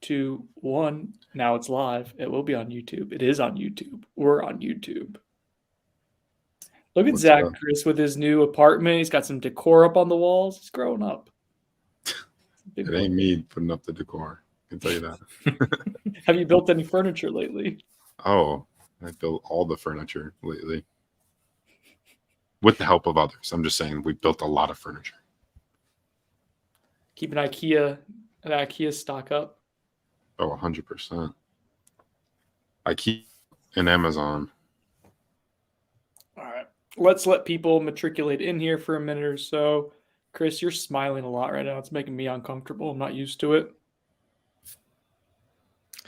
2, 1. Now it's live. It will be on YouTube. It is on YouTube. We're on YouTube. Look at Zach Chris with his new apartment. He's got some decor up on the walls. He's growing up. It ain't me putting up the decor. I can tell you that. Have you built any furniture lately? Oh, I built all the furniture lately. With the help of others. I'm just saying we built a lot of furniture. Keep an IKEA stock up. Oh, 100%. IKEA and Amazon. All right. Let's let people matriculate in here for a minute or so. Chris, you're smiling a lot right now. It's making me uncomfortable. I'm not used to it.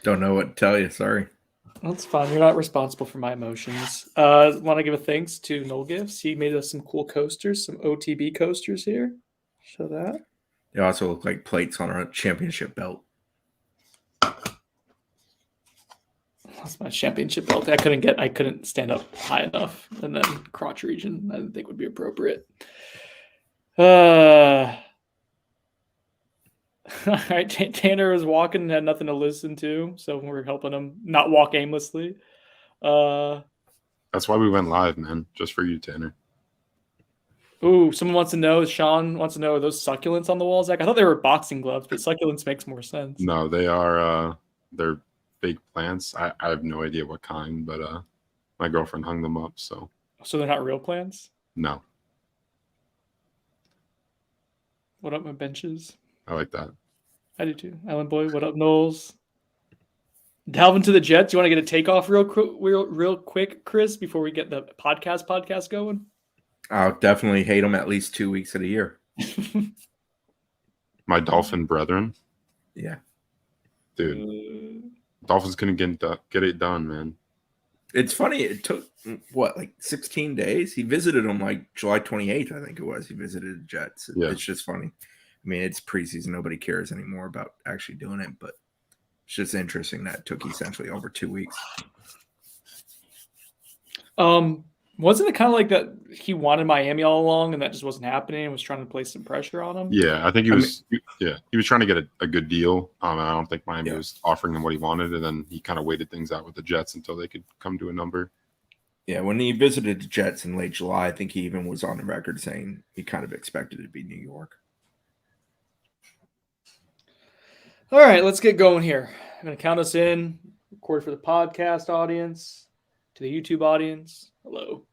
Don't know what to tell you. Sorry. That's fine. You're not responsible for my emotions. Want to give a thanks to Noel Gifts. He made us some cool coasters, some OTB coasters here. Show that. They also look like plates on a championship belt. That's my championship belt. I couldn't stand up high enough, and then crotch region I didn't think would be appropriate. All right, Tanner was walking and had nothing to listen to, so we're helping him not walk aimlessly. That's why we went live, man, just for you, Tanner. Ooh, someone wants to know, Sean wants to know, are those succulents on the walls, Zach? I thought they were boxing gloves, but succulents makes more sense. No, they are, they're big plants. I have no idea what kind, but my girlfriend hung them up, so. So they're not real plants? No. What up, my benches? I like that. I do too. Ellen Boy, what up, Knowles? Dalvin to the Jets. You want to get a takeoff real quick, Chris, before we get the podcast going? I'll definitely hate them at least 2 weeks of the year. My Dolphin brethren. Yeah. Dude. Dolphins couldn't get it done, man. It's funny. It took, 16 days? He visited them July 28th, I think it was. He visited the Jets. Yeah. It's just funny. I mean, it's preseason. Nobody cares anymore about actually doing it, but it's just interesting that it took essentially over 2 weeks. Wasn't it kind of like that he wanted Miami all along and that just wasn't happening and was trying to place some pressure on him? Yeah, I think he was trying to get a good deal. And I don't think Miami was offering him what he wanted, and then he kind of waited things out with the Jets until they could come to a number. Yeah, when he visited the Jets in late July, I think he even was on the record saying he kind of expected it to be New York. All right, let's get going here. I'm going to count us in, record for the podcast audience, to the YouTube audience. Hello.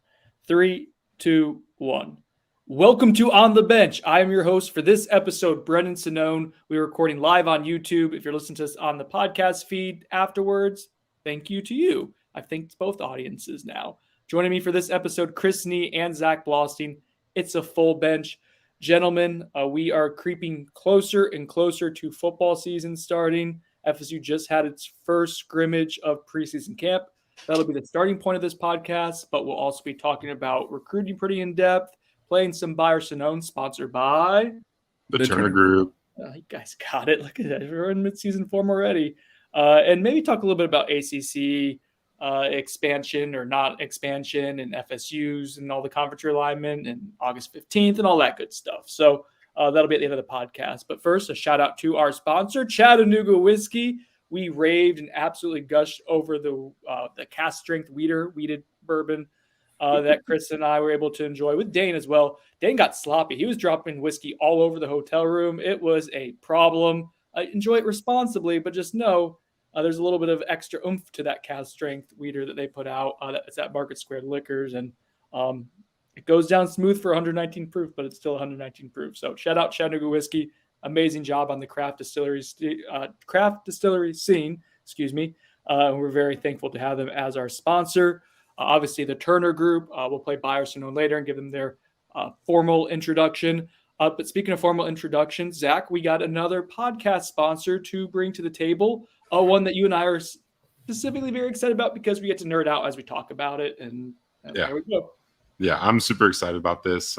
3, 2, 1. Welcome to On the Bench. I am your host for this episode, Brendan Sonnone. We are recording live on YouTube. If you're listening to us on the podcast feed afterwards, thank you to you. I've thanked both audiences now. Joining me for this episode, Chris Nee and Zach Blostein. It's a full bench. Gentlemen, we are creeping closer and closer to football season starting. FSU just had its first scrimmage of preseason camp. That'll be the starting point of this podcast, but we'll also be talking about recruiting pretty in-depth, playing some Buyer Sonnone, sponsored by the Turner Group. You guys got it. Look at that. We're in mid-season form already. And maybe talk a little bit about ACC expansion or not expansion and FSUs and all the conference realignment and August 15th and all that good stuff. So that'll be at the end of the podcast. But first, a shout out to our sponsor, Chattanooga Whiskey. We raved and absolutely gushed over the cast strength weeded bourbon that Chris and I were able to enjoy with Dane as well. Dane got sloppy. He was dropping whiskey all over the hotel room. It was a problem. Enjoy it responsibly, but just know there's a little bit of extra oomph to that cast strength weeder that they put out. It's at Market Square Liquors, and it goes down smooth for 119 proof, but it's still 119 proof. So shout out Chattanooga Whiskey. Amazing job on the craft distillery scene. We're very thankful to have them as our sponsor. Obviously, the Turner Group. We'll play Buyer Sonnone later and give them their formal introduction. But speaking of formal introductions, Zach, we got another podcast sponsor to bring to the table. One that you and I are specifically very excited about because we get to nerd out as we talk about it. And there we go. Yeah, I'm super excited about this.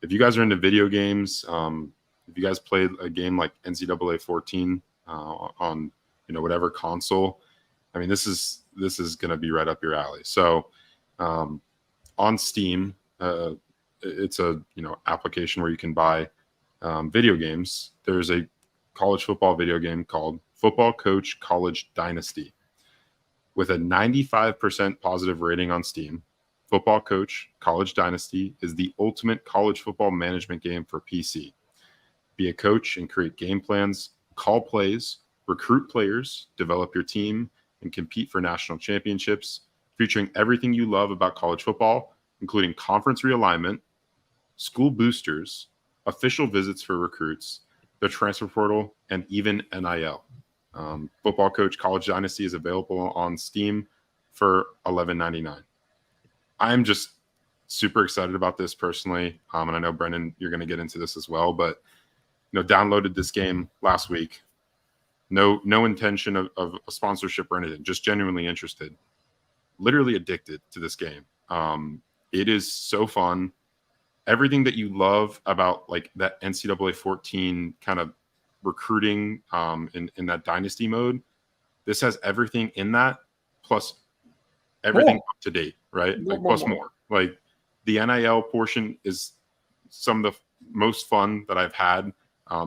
If you guys are into video games, if you guys played a game like NCAA 14 on whatever console, I mean this is going to be right up your alley. So on Steam, it's a application where you can buy video games. There's a college football video game called Football Coach College Dynasty. With a 95% positive rating on Steam, Football Coach College Dynasty is the ultimate college football management game for PC. Be a coach and create game plans, call plays, recruit players, develop your team, and compete for national championships, featuring everything you love about college football, including conference realignment, school boosters, official visits for recruits, the transfer portal, and even NIL. Football Coach College Dynasty is available on Steam for $11.99. I'm just super excited about this personally, and I know Brendan, you're going to get into this as well. But downloaded this game last week. No intention of a sponsorship or anything. Just genuinely interested. Literally addicted to this game. It is so fun. Everything that you love about like that NCAA 14 kind of recruiting in that dynasty mode, this has everything in that plus everything up to date, right? More. Like the NIL portion is some of the most fun that I've had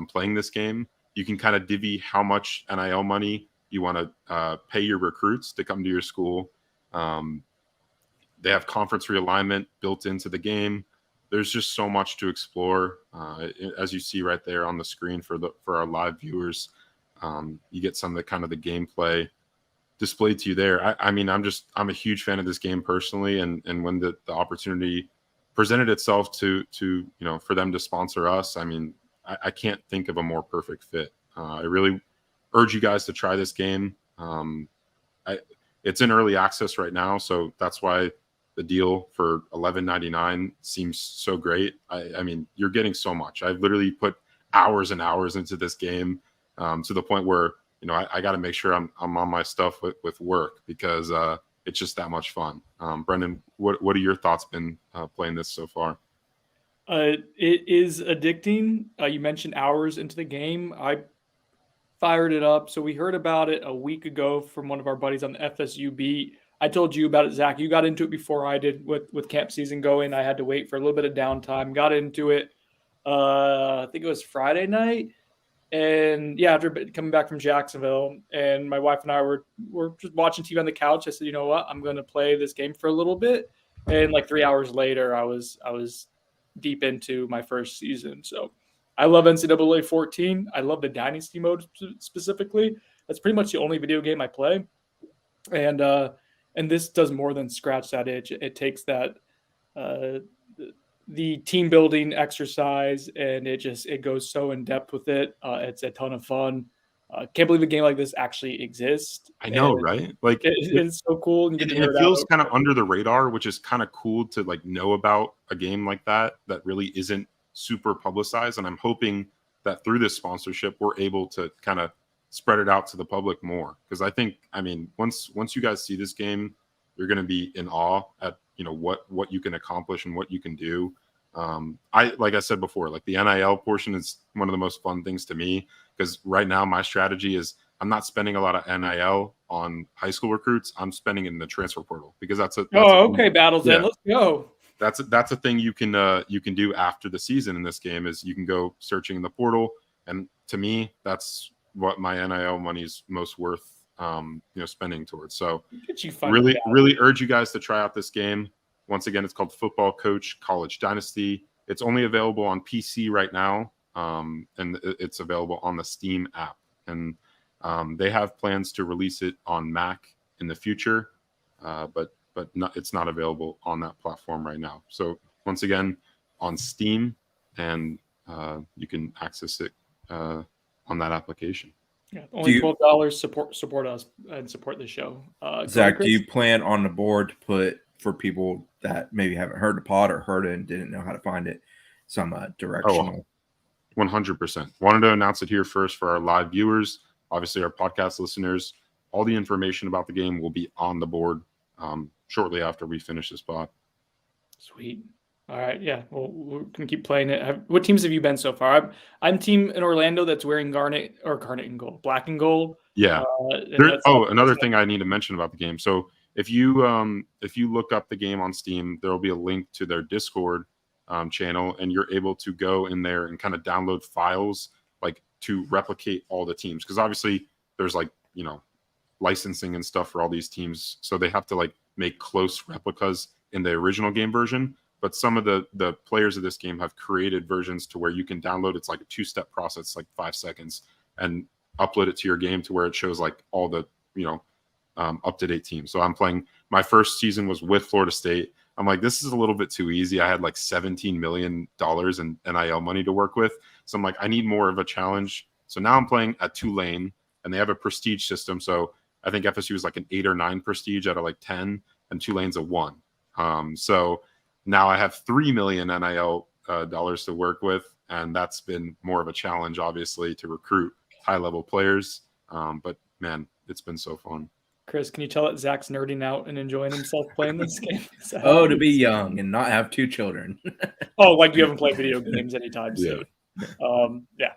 playing this game. You can kind of divvy how much NIL money you want to pay your recruits to come to your school. They have conference realignment built into the game. There's just so much to explore. As you see right there on the screen for our live viewers, you get some of the kind of the gameplay displayed to you there. I'm a huge fan of this game personally, and when the opportunity presented itself to for them to sponsor us, I can't think of a more perfect fit. I really urge you guys to try this game. It's in early access right now, so that's why the deal for $11.99 seems so great. You're getting so much. I've literally put hours and hours into this game to the point where I got to make sure I'm on my stuff with work because it's just that much fun. Brendan, what are your thoughts been playing this so far? It is addicting. You mentioned hours into the game. I fired it up. So we heard about it a week ago from one of our buddies on the FSU beat. I told you about it, Zach. You got into it before I did with camp season going. I had to wait for a little bit of downtime. Got into it. I think it was Friday night. And yeah, after coming back from Jacksonville, and my wife and I were just watching TV on the couch. I said, you know what? I'm going to play this game for a little bit. And like 3 hours later, I was deep into my first season. So I love NCAA 14. I love the Dynasty mode specifically. That's pretty much the only video game I play. And this does more than scratch that itch. It takes that the team building exercise, and it goes so in depth with it. It's a ton of fun. Can't believe a game like this actually exists. I know, right? Like it's so cool. And it feels kind of under the radar, which is kind of cool to like know about a game like that really isn't super publicized. And I'm hoping that through this sponsorship, we're able to kind of spread it out to the public more. Because I think, once you guys see this game, you're going to be in awe at what you can accomplish and what you can do. Like I said before, like the NIL portion is one of the most fun things to me because right now my strategy is I'm not spending a lot of NIL on high school recruits. I'm spending it in the transfer portal because that's Battles End. Let's go. That's a thing you can do after the season in this game is you can go searching in the portal, and to me that's what my NIL money is most worth spending towards. So really urge you guys to try out this game. Once again, it's called Football Coach College Dynasty. It's only available on PC right now, and it's available on the Steam app. And they have plans to release it on Mac in the future, but it's not available on that platform right now. So once again, on Steam, and you can access it on that application. Yeah, only $12. Support us and support the show. Zach, do you plan on the board to put, for people that maybe haven't heard the pod or heard it and didn't know how to find it, some directional? 100%. Wanted to announce it here first for our live viewers. Obviously, our podcast listeners. All the information about the game will be on the board shortly after we finish this pod. Sweet. All right, yeah. Well, we're gonna keep playing it. What teams have you been so far? I'm team in Orlando that's wearing garnet and gold, black and gold. Yeah. Another thing I need to mention about the game. So if you look up the game on Steam, there will be a link to their Discord channel, and you're able to go in there and kind of download files like to replicate all the teams, because obviously there's like, licensing and stuff for all these teams, so they have to like make close replicas in the original game version. But some of the players of this game have created versions to where you can download. It's like a 2-step process, like 5 seconds, and upload it to your game to where it shows like all the up-to-date teams. So I'm playing, my first season was with Florida State. I'm like, this is a little bit too easy. I had like $17 million in NIL money to work with. So I'm like, I need more of a challenge. So now I'm playing at Tulane, and they have a prestige system. So I think FSU is like an 8 or 9 prestige out of like 10, and Tulane's a 1. So now I have $3 million NIL dollars to work with, and that's been more of a challenge, obviously, to recruit high-level players. But man, it's been so fun. Chris, can you tell that Zach's nerding out and enjoying himself playing this game? To be young and not have 2 children. Oh, like you haven't played video games anytime soon. Yeah.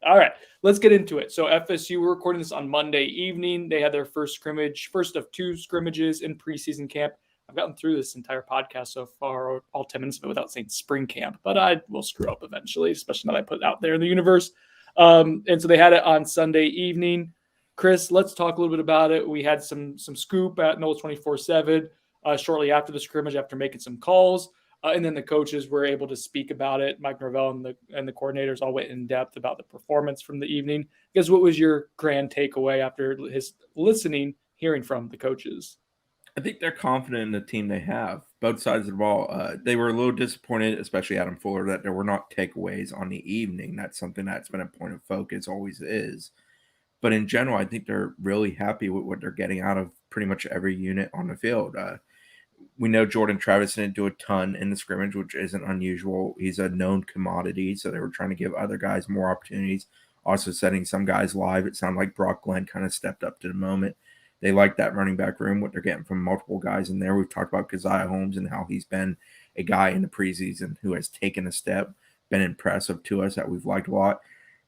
All right, let's get into it. So FSU, we're recording this on Monday evening. They had their first of 2 scrimmages in preseason camp. I've gotten through this entire podcast so far, all 10 minutes of it, without saying spring camp, but I will screw up eventually, especially now that I put it out there in the universe. And so they had it on Sunday evening. Chris, let's talk a little bit about it. We had some scoop at NOLA 24/7 shortly after the scrimmage, after making some calls. And then the coaches were able to speak about it. Mike Norvell and the coordinators all went in depth about the performance from the evening. I guess, what was your grand takeaway after his hearing from the coaches? I think they're confident in the team they have, both sides of the ball. They were a little disappointed, especially Adam Fuller, that there were not takeaways on the evening. That's something that's been a point of focus, always is. But in general, I think they're really happy with what they're getting out of pretty much every unit on the field. We know Jordan Travis didn't do a ton in the scrimmage, which isn't unusual. He's a known commodity, so they were trying to give other guys more opportunities, also setting some guys live. It sounded like Brock Glenn kind of stepped up to the moment. They like that running back room, what they're getting from multiple guys in there. We've talked about Keziah Holmes and how he's been a guy in the preseason who has taken a step, been impressive to us, that we've liked a lot.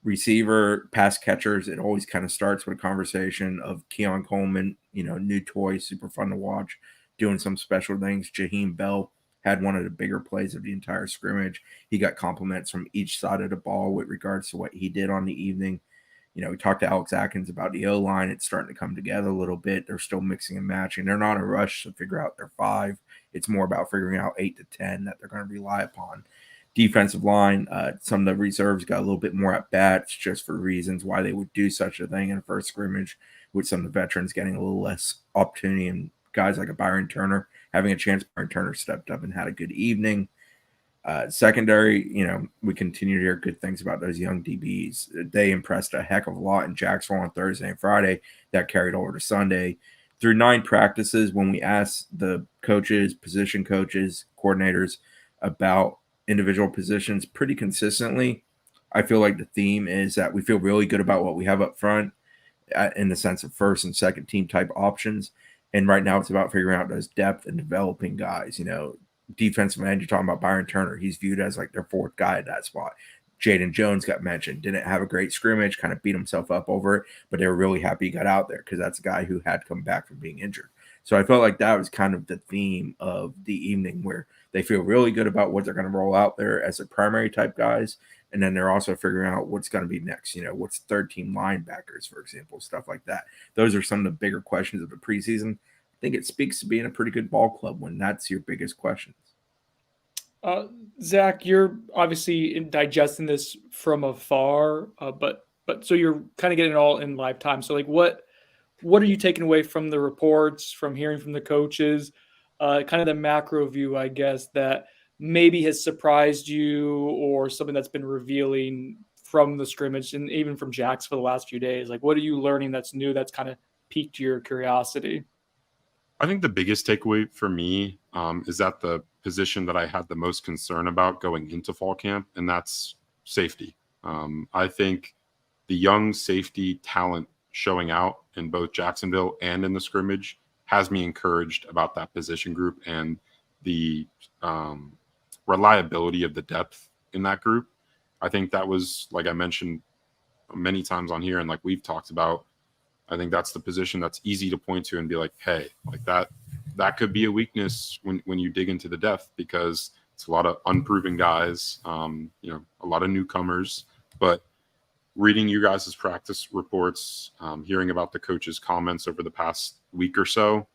Receiver, pass catchers, it always kind of starts with a conversation of Keon Coleman, new toy, super fun to watch, doing some special things. Jaheim Bell had one of the bigger plays of the entire scrimmage. He got compliments from each side of the ball with regards to what he did on the evening. We talked to Alex Atkins about the O-line. It's starting to come together a little bit. They're still mixing and matching. They're not in a rush to figure out their 5. It's more about figuring out 8 to 10 that they're going to rely upon. Defensive line, some of the reserves got a little bit more at bats, just for reasons why they would do such a thing in a first scrimmage, with some of the veterans getting a little less opportunity, and guys like a Byron Turner having a chance. Byron Turner stepped up and had a good evening. Secondary, we continue to hear good things about those young DBs. They impressed a heck of a lot in Jacksonville on Thursday and Friday. That carried over to Sunday. Through 9 practices, when we asked the coaches, position coaches, coordinators about individual positions pretty consistently, I feel like the theme is that we feel really good about what we have up front in the sense of first and second team type options. And right now it's about figuring out those depth and developing guys. Defensive end, you're talking about Byron Turner. He's viewed as like their 4th guy at that spot. Jaden Jones got mentioned. Didn't have a great scrimmage, kind of beat himself up over it, but they were really happy he got out there because that's a guy who had come back from being injured. So I felt like that was kind of the theme of the evening, where they feel really good about what they're going to roll out there as their primary type guys. And then they're also figuring out what's going to be next. What's 13 linebackers, for example, stuff like that. Those are some of the bigger questions of the preseason. I think it speaks to being a pretty good ball club when that's your biggest questions. Zach, you're obviously digesting this from afar, but so you're kind of getting it all in live time. So, like, what are you taking away from the reports, from hearing from the coaches, kind of the macro view, I guess, that maybe has surprised you, or something that's been revealing from the scrimmage and even from Jax for the last few days? Like, what are you learning that's new, that's kind of piqued your curiosity? I think the biggest takeaway for me is that the position that I had the most concern about going into fall camp, and that's safety. I think the young safety talent showing out in both Jacksonville and in the scrimmage has me encouraged about that position group and the reliability of the depth in that group. I think that was, like I mentioned many times on here, and like we've talked about, I think that's the position that's easy to point to and be like, hey, like that could be a weakness when you dig into the depth, because it's a lot of unproven guys, a lot of newcomers. But reading you guys' practice reports, hearing about the coaches' comments over the past week or so,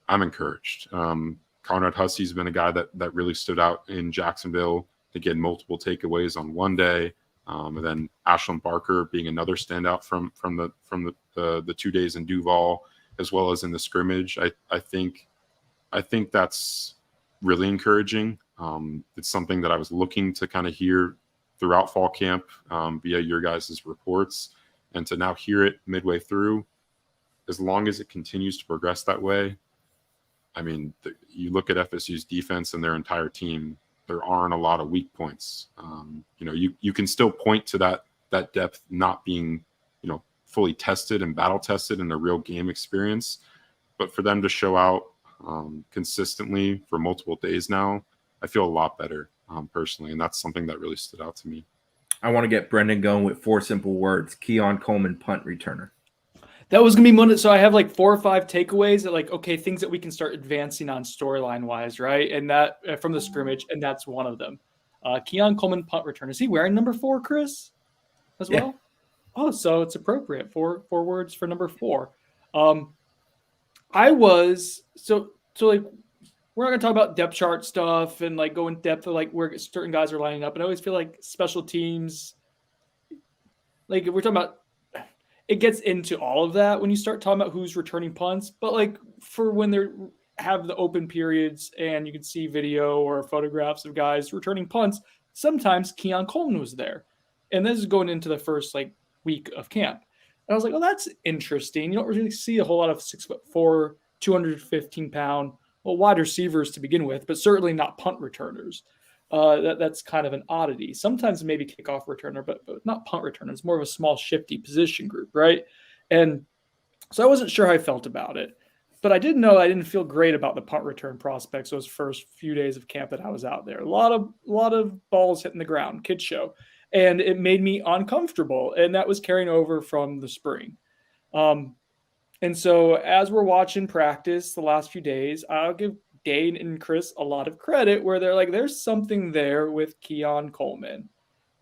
I'm encouraged. Conrad Hussey's been a guy that really stood out in Jacksonville. To get multiple takeaways on one day, and then Ashlyn Barker being another standout from the 2 days in Duval, as well as in the scrimmage. I think that's really encouraging. It's something that I was looking to kind of hear throughout fall camp via your guys' reports, and to now hear it midway through. As long as it continues to progress that way, I mean, you look at FSU's defense and their entire team. There aren't a lot of weak points. You can still point to that depth not being, fully tested and battle tested in a real game experience, but for them to show out consistently for multiple days now, I feel a lot better personally, and that's something that really stood out to me. I want to get Brendan going with 4 simple words: Keon Coleman, punt returner. That was going to be one. So I have like 4 or 5 takeaways that okay, things that we can start advancing on storyline wise, right? And that from the scrimmage, and that's one of them. Keon Coleman, punt return. Is he wearing number 4, Chris, as well? Yeah. Oh, so it's appropriate. 4 words for number 4. I was so like, we're not going to talk about depth chart stuff and like go in depth of like where certain guys are lining up. And I always feel like special teams, like if we're talking about, it gets into all of that when you start talking about who's returning punts, but like for when they have the open periods and you can see video or photographs of guys returning punts, sometimes Keon Coleman was there. And this is going into the first like week of camp. And I was like, oh, that's interesting. You don't really see a whole lot of 6'4", 215-pound, wide receivers to begin with, but certainly not punt returners. That's kind of an oddity. Sometimes maybe kickoff returner, but not punt returner. It's more of a small, shifty position group, right? And so I wasn't sure how I felt about it. But I did know I didn't feel great about the punt return prospects those first few days of camp that I was out there. A lot of balls hitting the ground, kid show. And it made me uncomfortable. And that was carrying over from the spring. And so as we're watching practice the last few days, I'll give Dane and Chris a lot of credit where they're like, there's something there with Keon Coleman. And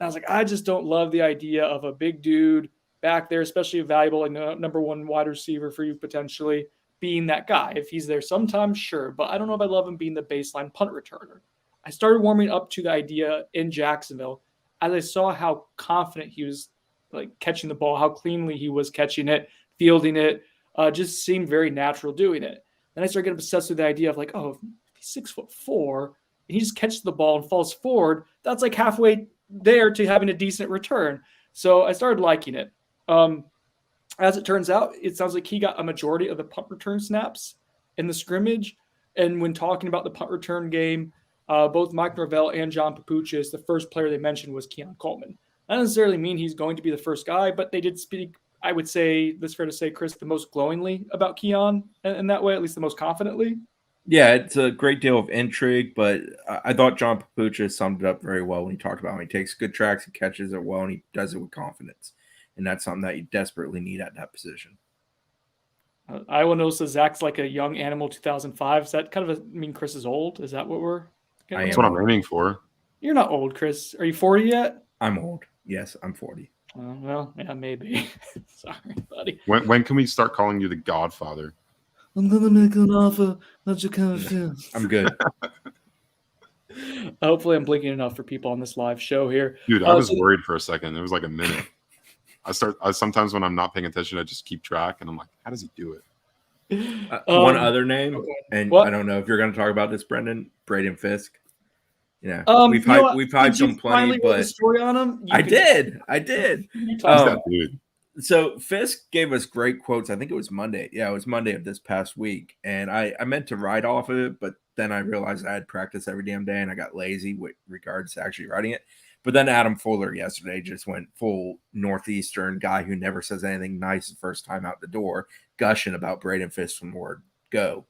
I was like, I just don't love the idea of a big dude back there, especially a valuable and number 1 wide receiver for you potentially being that guy. If he's there sometimes, sure, but I don't know if I love him being the baseline punt returner. I started warming up to the idea in Jacksonville as I saw how confident he was like catching the ball, how cleanly he was catching it, fielding it, just seemed very natural doing it. Then I started getting obsessed with the idea of like, oh, if he's 6'4" and he just catches the ball and falls forward, that's like halfway there to having a decent return. So I started liking it. As it turns out, it sounds like he got a majority of the punt return snaps in the scrimmage. And when talking about the punt return game, both Mike Norvell and John Papuchis, the first player they mentioned was Keon Coleman. That doesn't necessarily mean he's going to be the first guy, but they did speak, I would say, that's fair to say, Chris, the most glowingly about Keon in that way, at least the most confidently. Yeah, it's a great deal of intrigue, but I thought John Papuchis summed it up very well when he talked about how he takes good tracks and catches it well, and he does it with confidence. And that's something that you desperately need at that position. Iowa knows that Zach's like a young animal 2005. Is that kind of mean Chris is old? Is that what we're getting? That's what I'm aiming for. You're not old, Chris. Are you 40 yet? I'm old. Yes, I'm 40. Well, yeah, maybe. Sorry, buddy. When can we start calling you the Godfather? I'm going to make an offer that you can't refuse. I'm good. Hopefully I'm blinking enough for people on this live show here. Dude, I was worried for a second. It was like a minute. I sometimes when I'm not paying attention, I just keep track, and I'm like, how does he do it? One other name, and what? I don't know if you're going to talk about this, Brendan. Braden Fisk. Yeah, we've hyped him plenty, but story on him. I did. That dude. So Fisk gave us great quotes. I think it was Monday. Yeah, it was Monday of this past week, and I meant to write off of it, but then I realized I had practice every damn day, and I got lazy with regards to actually writing it. But then Adam Fuller yesterday just went full Northeastern guy who never says anything nice the first time out the door, gushing about Braden Fisk from word go.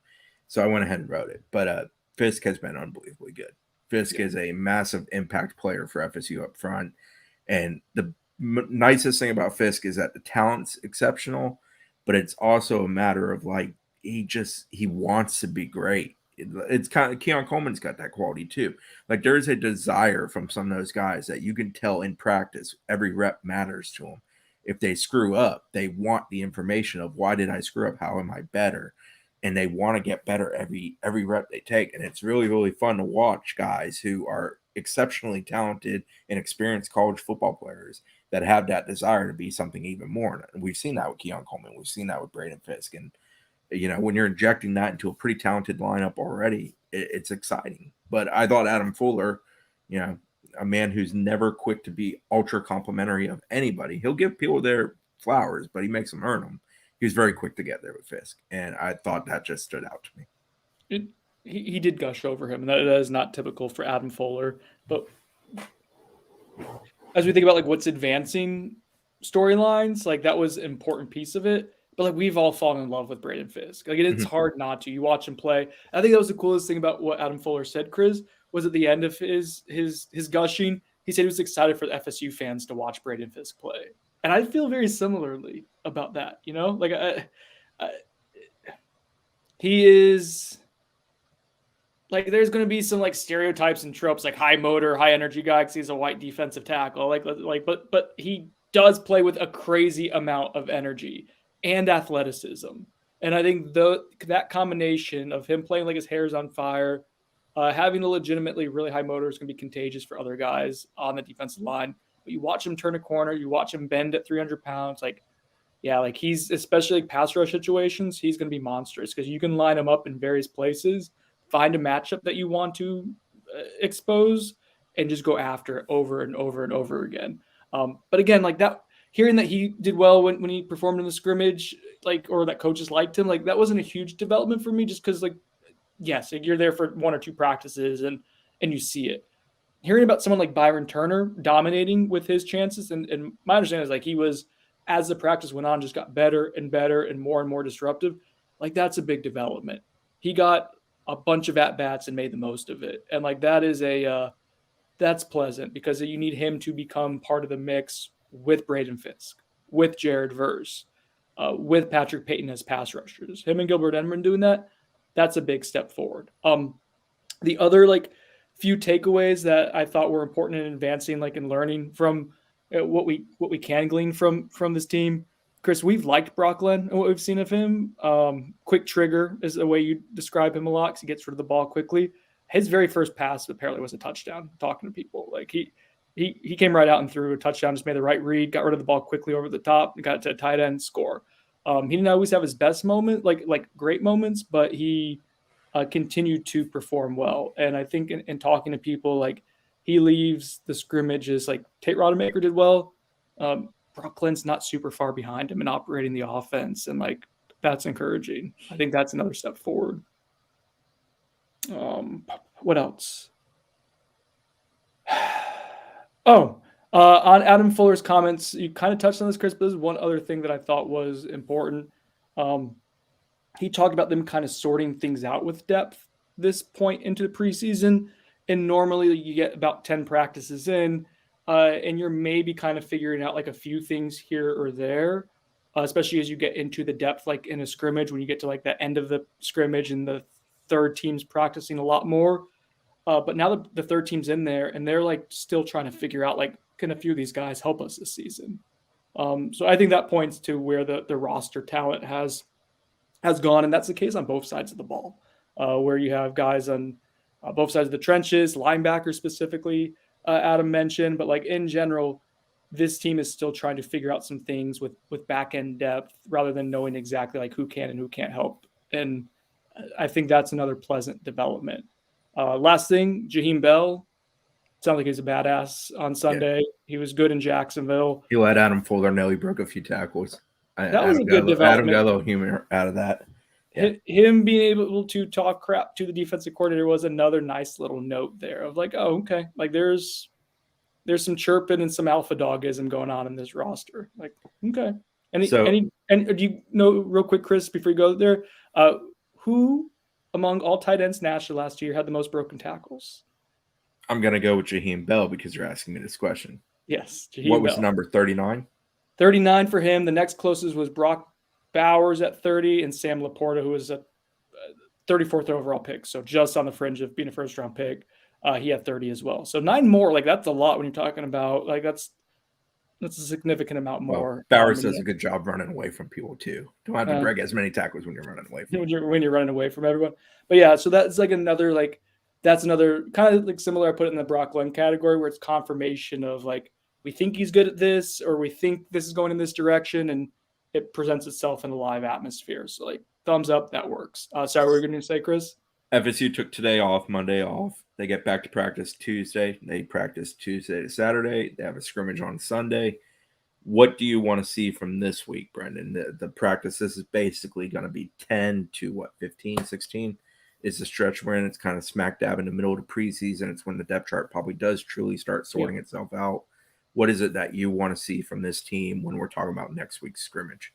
So I went ahead and wrote it. But Fisk has been unbelievably good. Fisk is a massive impact player for FSU up front. And the nicest thing about Fisk is that the talent's exceptional, but it's also a matter of like he wants to be great. It's kind of Keon Coleman's got that quality too. Like there is a desire from some of those guys that you can tell in practice every rep matters to them. if they screw up, they want the information of why did I screw up? How am I better? And they want to get better every rep they take. And it's really, really fun to watch guys who are exceptionally talented and experienced college football players that have that desire to be something even more. And we've seen that with Keon Coleman. We've seen that with Braden Fisk. And, when you're injecting that into a pretty talented lineup already, it's exciting. But I thought Adam Fuller, a man who's never quick to be ultra complimentary of anybody. He'll give people their flowers, but he makes them earn them. He was very quick to get there with Fisk, and I thought that just stood out to me. He did gush over him, and that is not typical for Adam Fuller. But as we think about what's advancing storylines, that was an important piece of it. But we've all fallen in love with Braden Fisk. It's hard not to. You watch him play. I think that was the coolest thing about what Adam Fuller said, Chris, was at the end of his gushing, he said he was excited for the FSU fans to watch Braden Fisk play. And I feel very similarly about that, he is there's going to be some stereotypes and tropes, high motor, high energy guy because he's a white defensive tackle. But he does play with a crazy amount of energy and athleticism. And I think that combination of him playing his hair's on fire, having a legitimately really high motor is going to be contagious for other guys on the defensive line. But you watch him turn a corner, you watch him bend at 300 pounds. He's, especially pass rush situations, he's going to be monstrous because you can line him up in various places, find a matchup that you want to expose, and just go after it over and over and over again. But again, that, hearing that he did well when he performed in the scrimmage, or that coaches liked him, that wasn't a huge development for me just because, yes, you're there for one or two practices and you see it. Hearing about someone like Byron Turner dominating with his chances, and my understanding is he was, as the practice went on, just got better and better and more disruptive. That's a big development. He got a bunch of at-bats and made the most of it. And that is that's pleasant because you need him to become part of the mix with Braden Fisk, with Jared Verse, with Patrick Payton as pass rushers. Him and Gilbert Edmond doing that's a big step forward. The other few takeaways that I thought were important in advancing, in learning from what we can glean from this team. Chris, we've liked Brock Glenn and what we've seen of him. Quick trigger is the way you describe him a lot because he gets rid of the ball quickly. His very first pass apparently was a touchdown. Talking to people, he came right out and threw a touchdown, just made the right read, got rid of the ball quickly over the top, and got to a tight end score. He didn't always have his best moment, great moments, but he continued to perform well. And I think in talking to people, he leaves the scrimmages Tate Rodemaker did well. Brock Glenn's not super far behind him in operating the offense, and that's encouraging. I think that's another step forward. What else? On Adam Fuller's comments, you kind of touched on this, Chris, but there's one other thing that I thought was important. He talked about them kind of sorting things out with depth this point into the preseason. And normally you get about 10 practices in, and you're maybe kind of figuring out a few things here or there, especially as you get into the depth, in a scrimmage, when you get to the end of the scrimmage and the third team's practicing a lot more. But now the third team's in there and they're still trying to figure out can a few of these guys help us this season? So I think that points to where the roster talent has gone, and that's the case on both sides of the ball, where you have guys on both sides of the trenches, linebackers specifically, Adam mentioned, but in general, this team is still trying to figure out some things with back end depth rather than knowing exactly who can and who can't help. And I think that's another pleasant development. Last thing, Jaheim Bell. Sounds like he's a badass on Sunday. Yeah. He was good in Jacksonville. He let Adam Fuller know he broke a few tackles. That was a good development. Adam got a little humor out of that. Yeah. Him being able to talk crap to the defensive coordinator was another nice little note there of oh, okay. There's some chirping and some alpha dogism going on in this roster. Okay. And do you know, real quick, Chris, before you go there, who among all tight ends nationally last year had the most broken tackles? I'm going to go with Jaheim Bell because you're asking me this question. Yes. What was number 39? 39 for him. The next closest was Brock Bowers at 30 and Sam Laporta, who was a 34th overall pick. So just on the fringe of being a first round pick. He had 30 as well. So 9 more, that's a lot when you're talking about, That's a significant amount more. Bowers does a good job running away from people too. Don't have to break as many tackles when you're running away from when you're running away from everyone. But yeah, so that's like another that's another kind of like similar. I put it in the Brock Lund category where it's confirmation of like we think he's good at this or we think this is going in this direction, and it presents itself in a live atmosphere. So like thumbs up, that works. Sorry, what were you going to say, Chris? FSU took today off, Monday off. They get back to practice Tuesday. They practice Tuesday to Saturday. They have a scrimmage on Sunday. What do you want to see from this week, Brendan? The practice, this is basically going to be 10 to 15, 16 is the stretch we're in. It's kind of smack dab in the middle of the preseason. It's when the depth chart probably does truly start sorting itself out. What is it that you want to see from this team when we're talking about next week's scrimmage?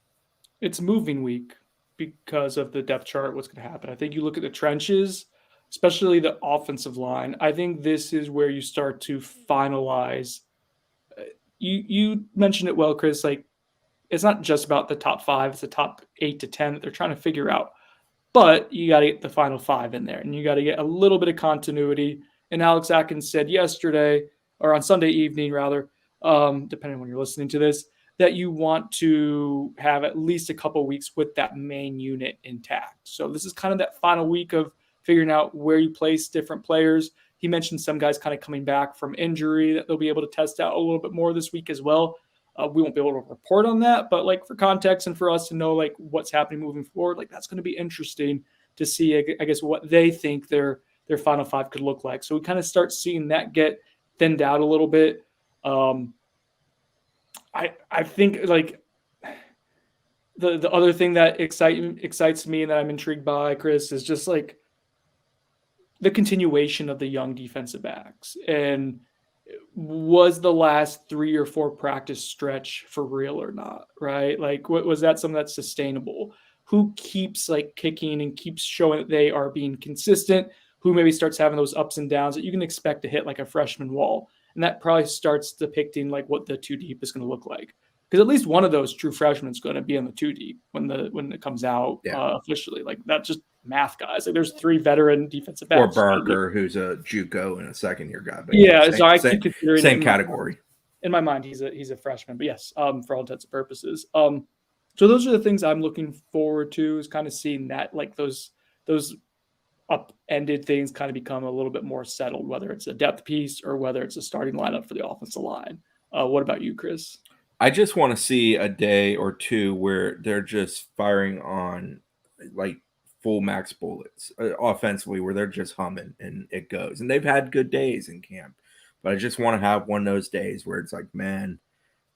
It's moving week because of the depth chart, what's going to happen. I think you look at the trenches, especially the offensive line. I think this is where you start to finalize. You mentioned it well, Chris. Like, it's not just about the top 5; it's the top 8 to 10 that they're trying to figure out. But you got to get the final 5 in there, and you got to get a little bit of continuity. And Alex Atkins said yesterday, or on Sunday evening, rather, depending on when you're listening to this, that you want to have at least a couple weeks with that main unit intact. So this is kind of that final week of figuring out where you place different players. He mentioned some guys kind of coming back from injury that they'll be able to test out a little bit more this week as well. We won't be able to report on that, but like for context and for us to know like what's happening moving forward, like that's going to be interesting to see, I guess, what they think their final 5 could look like. So we kind of start seeing that get thinned out a little bit. I think like the other thing that excites me and that I'm intrigued by, Chris, is just like the continuation of the young defensive backs. And was the last 3 or 4 practice stretch for real or not, right? Like, was that something that's sustainable? Who keeps like kicking and keeps showing that they are being consistent? Who maybe starts having those ups and downs that you can expect to hit like a freshman wall? And that probably starts depicting like what the 2 deep is going to look like. Because at least one of those true freshmen is going to be in the 2 deep when it comes out officially. Like that's just math, guys. Like there's 3 veteran defensive backs. Or Barker, who's a JUCO and a second-year guy. But so I keep considering same category. In my mind, he's a freshman. But yes, for all intents and purposes. So those are the things I'm looking forward to, is kind of seeing that like those upended things kind of become a little bit more settled, whether it's a depth piece or whether it's a starting lineup for the offensive line. What about you, Chris? I just want to see a day or two where they're just firing on like full max bullets offensively, where they're just humming and it goes. And they've had good days in camp, but I just want to have one of those days where it's like, man,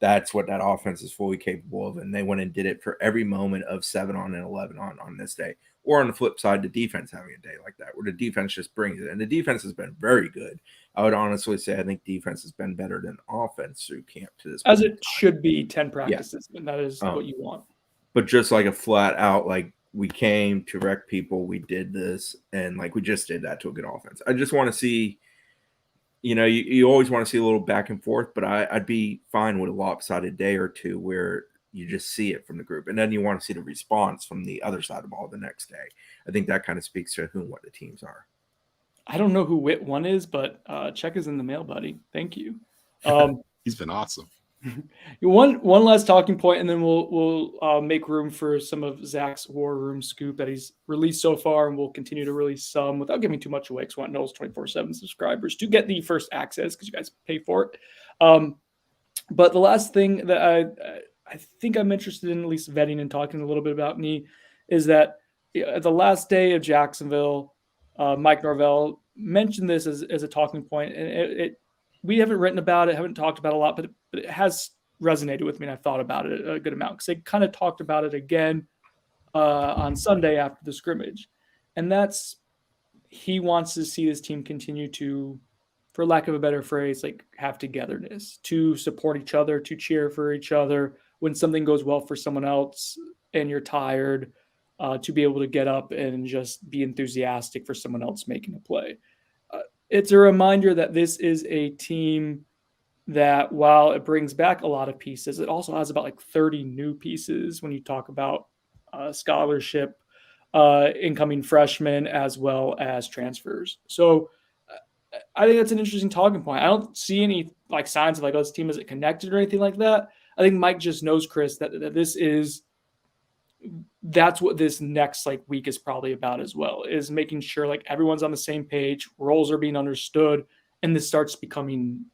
that's what that offense is fully capable of. And they went and did it for every moment of 7 on and 11 on this day. Or on the flip side, the defense having a day like that, where the defense just brings it. And the defense has been very good. I would honestly say I think defense has been better than offense through camp to this point. As it should be, 10 practices, and that is what you want. But just like a flat out, like we came to wreck people, we did this, and like we just did that to a good offense. I just want to see, you always want to see a little back and forth, but I'd be fine with a lopsided day or two where you just see it from the group. And then you want to see the response from the other side of the ball the next day. I think that kind of speaks to who and what the teams are. I don't know who Wit 1 is, but check is in the mail, buddy. Thank you. He's been awesome. One last talking point, and then we'll make room for some of Zach's War Room scoop that he's released so far, and we'll continue to release some without giving too much away, because we want Knowles 24/7 subscribers to get the first access because you guys pay for it. But the last thing that I think I'm interested in at least vetting and talking a little bit about is that at the last day of Jacksonville, Mike Norvell mentioned this as a talking point, and we haven't written about it, haven't talked about it a lot, but it has resonated with me, and I've thought about it a good amount, because they kind of talked about it again on Sunday after the scrimmage. And that's, he wants to see this team continue to, for lack of a better phrase, like have togetherness, to support each other, to cheer for each other when something goes well for someone else and you're tired, to be able to get up and just be enthusiastic for someone else making a play. It's a reminder that this is a team that, while it brings back a lot of pieces, it also has about like 30 new pieces when you talk about scholarship, incoming freshmen, as well as transfers. So I think that's an interesting talking point. I don't see any like signs of like, oh, this team isn't connected or anything like that. I think Mike just knows, Chris, that this is that's what this next like week is probably about as well, is making sure like everyone's on the same page, roles are being understood, and this starts becoming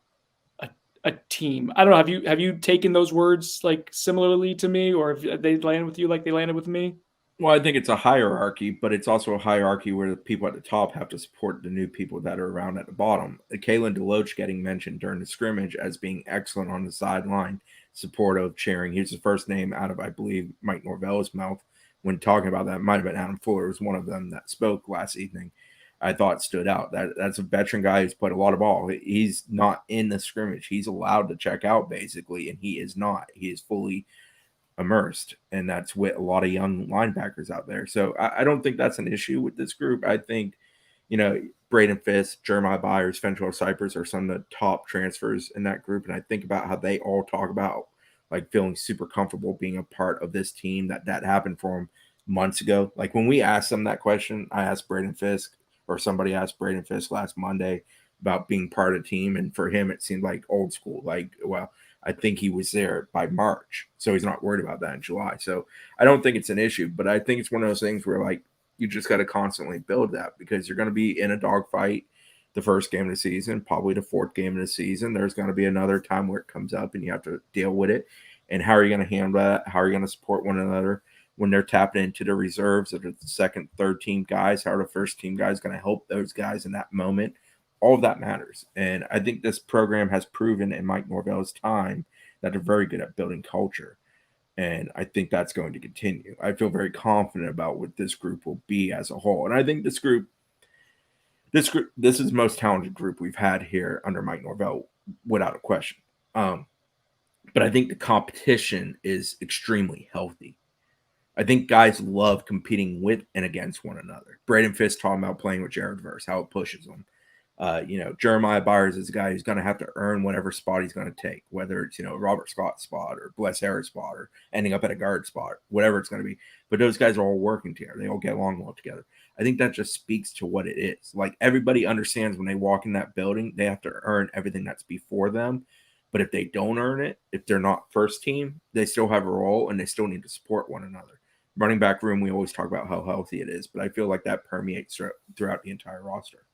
a team. I don't know. Have you taken those words like similarly to me, or have they landed with you like they landed with me? Well, I think it's a hierarchy, but it's also a hierarchy where the people at the top have to support the new people that are around at the bottom. Kalen DeLoach getting mentioned during the scrimmage as being excellent on the sideline, supportive, cheering. He's the first name out of, I believe, Mike Norvell's mouth when talking about that. It might have been Adam Fuller was one of them that spoke last evening. I thought stood out. That's a veteran guy who's played a lot of ball. He's not in the scrimmage. He's allowed to check out basically, and he is not. He is fully immersed, and that's with a lot of young linebackers out there. So I don't think that's an issue with this group. I think, Braden Fisk, Jeremiah Byers, Fentrell Cypress are some of the top transfers in that group, and I think about how they all talk about like feeling super comfortable being a part of this team. That happened for them months ago. Like when we asked them that question, I asked Braden Fisk, or somebody asked Braden Fisk last Monday about being part of the team, and for him it seemed like old school. Like, well, I think he was there by March, so he's not worried about that in July. So I don't think it's an issue, but I think it's one of those things where like you just got to constantly build that, because you're going to be in a dogfight the first game of the season, probably the fourth game of the season. There's going to be another time where it comes up and you have to deal with it. And how are you going to handle that? How are you going to support one another when they're tapping into the reserves of the second, third team guys? How are the first team guys going to help those guys in that moment? All of that matters. And I think this program has proven in Mike Norvell's time that they're very good at building culture. And I think that's going to continue. I feel very confident about what this group will be as a whole. And I think this is the most talented group we've had here under Mike Norvell, without a question. But I think the competition is extremely healthy. I think guys love competing with and against one another. Braden Fisk talking about playing with Jared Verse, how it pushes them. Jeremiah Byers is a guy who's going to have to earn whatever spot he's going to take, whether it's, Robert Scott's spot or Bless Harris spot or ending up at a guard spot, whatever it's going to be. But those guys are all working together. They all get along well together. I think that just speaks to what it is. Like everybody understands when they walk in that building, they have to earn everything that's before them. But if they don't earn it, if they're not first team, they still have a role and they still need to support one another. Running back room, we always talk about how healthy it is, but I feel like that permeates throughout the entire roster.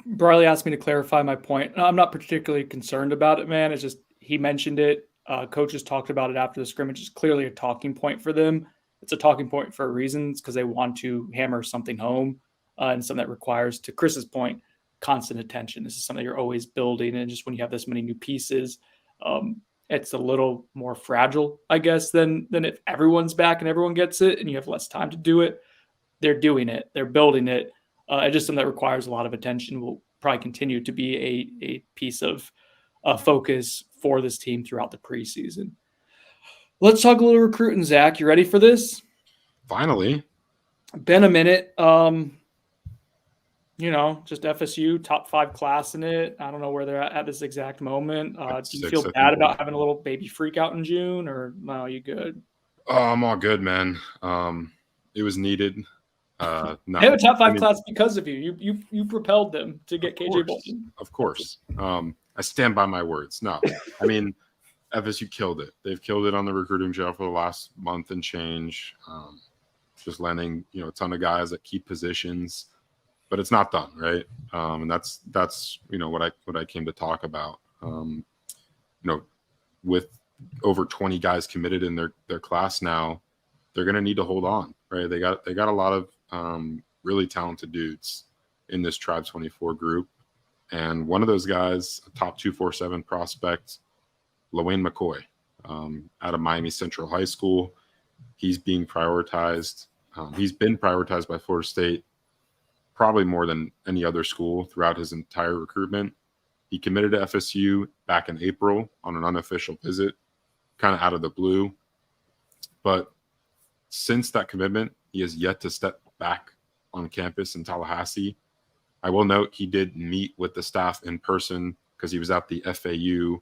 Briley asked me to clarify my point. I'm not particularly concerned about it, man. It's just he mentioned it. Coaches talked about it after the scrimmage. It's clearly a talking point for them. It's a talking point for reasons, because they want to hammer something home and something that requires, to Chris's point, constant attention. This is something you're always building, and just when you have this many new pieces, it's a little more fragile, I guess, than if everyone's back and everyone gets it and you have less time to do it. They're doing it. They're building it. It's just something that requires a lot of attention. Will probably continue to be a piece of focus for this team throughout the preseason. Let's talk a little recruiting, Zach. You ready for this? Finally. Been a minute. Just FSU, top 5 class in it. I don't know where they're at this exact moment. Do you feel bad about having a little baby freak out in June, or no, you good? Oh, I'm all good, man. It was needed. No, they have a top 5 class because of you. You propelled them to get KJ Bolton. Of course. I stand by my words. No, I mean, FSU killed it. They've killed it on the recruiting trail for the last month and change. Just landing, a ton of guys at key positions, but it's not done, right? And that's what I came to talk about. With over 20 guys committed in their class now, they're going to need to hold on, right? They got a lot of really talented dudes in this Tribe 24 group. And one of those guys, a top 247 prospect, LaWayne McCoy, out of Miami Central High School. He's being prioritized. He's been prioritized by Florida State probably more than any other school throughout his entire recruitment. He committed to FSU back in April on an unofficial visit, kind of out of the blue. But since that commitment, he has yet to step back on campus in Tallahassee. I will note he did meet with the staff in person because he was at the FAU/FSU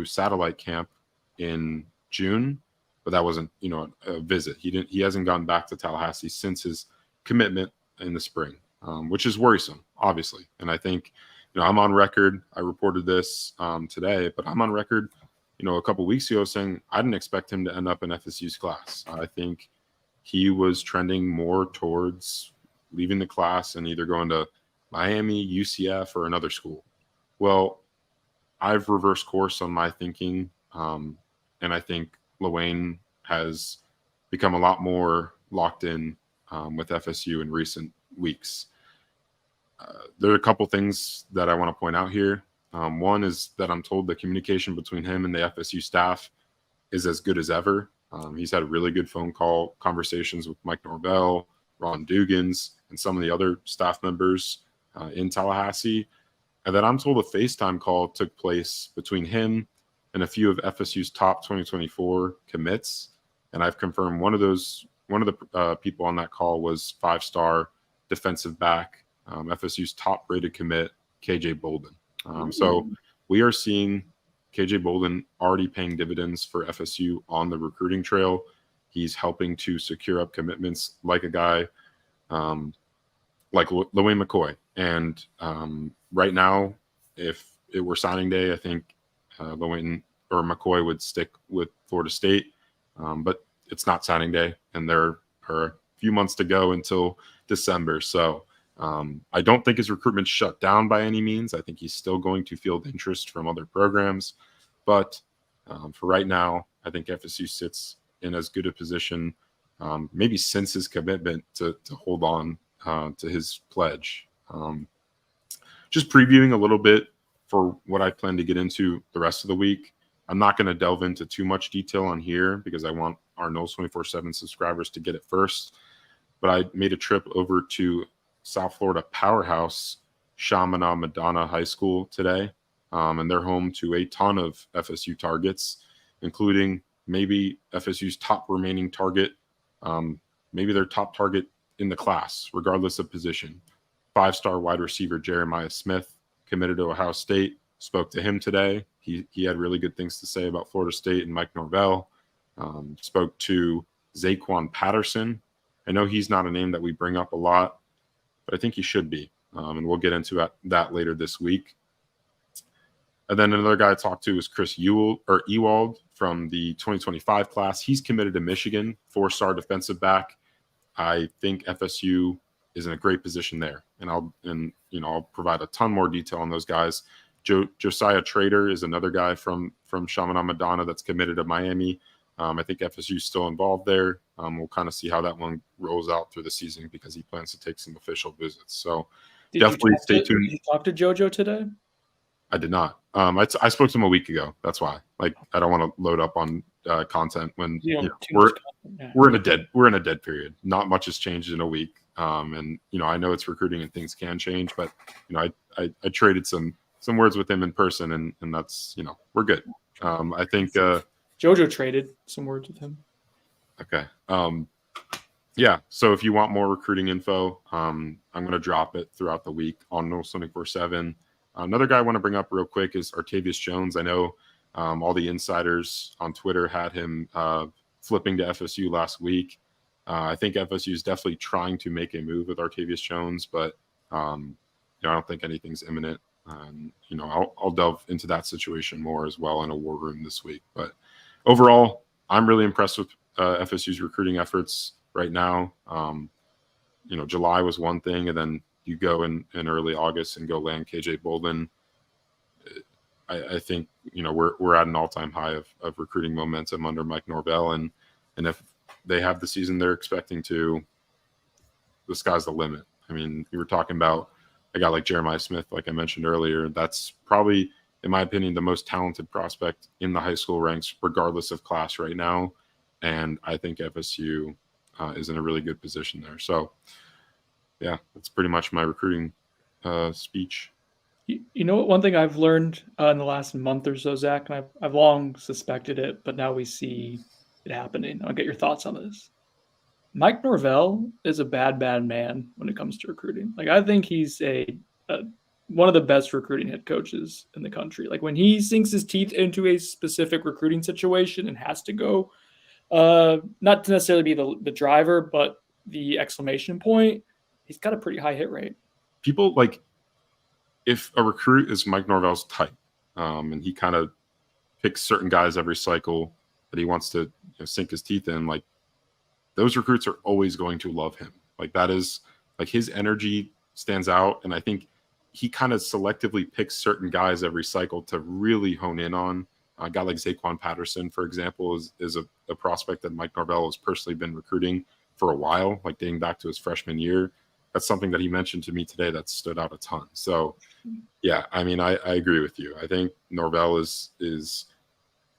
satellite camp in June, but that wasn't, a visit. He hasn't gone back to Tallahassee since his commitment in the spring, which is worrisome, obviously. And I think, I'm on record. I reported this today, but I'm on record, a couple weeks ago saying I didn't expect him to end up in FSU's class. I think he was trending more towards leaving the class and either going to Miami, UCF, or another school. Well, I've reversed course on my thinking, and I think Lewayne has become a lot more locked in with FSU in recent weeks. There are a couple things that I want to point out here. One is that I'm told the communication between him and the FSU staff is as good as ever. He's had really good phone call conversations with Mike Norvell, Ron Dugans, and some of the other staff members in Tallahassee. And then I'm told a FaceTime call took place between him and a few of FSU's top 2024 commits. And I've confirmed one of the people on that call was 5-star defensive back, FSU's top rated commit, KJ Bolden. So we are seeing KJ Bolden already paying dividends for FSU on the recruiting trail. He's helping to secure up commitments like a guy like Lewayne McCoy. And right now, if it were signing day, I think Lewayne or McCoy would stick with Florida State. But it's not signing day, and there are a few months to go until December. So I don't think his recruitment's shut down by any means. I think he's still going to field interest from other programs. But for right now, I think FSU sits in as good a position, maybe since his commitment to hold on to his pledge. Just previewing a little bit for what I plan to get into the rest of the week. I'm not going to delve into too much detail on here because I want our Noles 24/7 subscribers to get it first. But I made a trip over to South Florida powerhouse Chaminade Madonna High School today, and they're home to a ton of FSU targets, including maybe FSU's top remaining target, maybe their top target in the class, regardless of position. 5-star wide receiver Jeremiah Smith, committed to Ohio State. Spoke to him today. He had really good things to say about Florida State and Mike Norvell. Spoke to Zaquan Patterson. I know he's not a name that we bring up a lot, but I think he should be. And we'll get into that later this week. And then another guy I talked to is Chris Ewald from the 2025 class. He's committed to Michigan, 4-star defensive back. I think FSU is in a great position there. And I'll provide a ton more detail on those guys. Josiah Trader is another guy from Chaminade Madonna that's committed to Miami. I think FSU is still involved there. We'll kind of see how that one rolls out through the season because he plans to take some official visits. So definitely stay tuned. Did you talk to JoJo today? I did not. I spoke to him a week ago. That's why. Like, I don't want to load up on content when we're in a dead period. Not much has changed in a week. And I know it's recruiting and things can change, but I traded some words with him in person, and that's we're good. I think JoJo traded some words with him. Okay. Yeah. So if you want more recruiting info, I'm going to drop it throughout the week on Noles 24/7. Another guy I want to bring up real quick is Artavius Jones. I know all the insiders on Twitter had him flipping to FSU last week. I think FSU is definitely trying to make a move with Artavius Jones, but I don't think anything's imminent. I'll delve into that situation more as well in a war room this week. But overall, I'm really impressed with FSU's recruiting efforts right now. July was one thing, and then you go in early August and go land KJ Bolden. I think we're at an all-time high of recruiting momentum under Mike Norvell, and if they have the season they're expecting to, the sky's the limit. I mean, you were talking about a guy like Jeremiah Smith, like I mentioned earlier. That's probably, in my opinion, the most talented prospect in the high school ranks, regardless of class right now. And I think FSU is in a really good position there. So, yeah, that's pretty much my recruiting speech. One thing I've learned in the last month or so, Zach, and I've long suspected it, but now we see it happening. I'll get your thoughts on this. Mike Norvell is a bad man when it comes to recruiting. Like, I think he's one of the best recruiting head coaches in the country. Like, when he sinks his teeth into a specific recruiting situation and has to go, not to necessarily be the driver, but the exclamation point, he's got a pretty high hit rate. People, like, if a recruit is Mike Norvell's type, and he kind of picks certain guys every cycle that he wants to sink his teeth in, like those recruits are always going to love him. Like that is like his energy stands out. And I think he kind of selectively picks certain guys every cycle to really hone in on. A guy like Zaquan Patterson, for example, is a prospect that Mike Norvell has personally been recruiting for a while, like dating back to his freshman year. That's something that he mentioned to me today that stood out a ton. So, yeah, I mean, I agree with you. I think Norvell is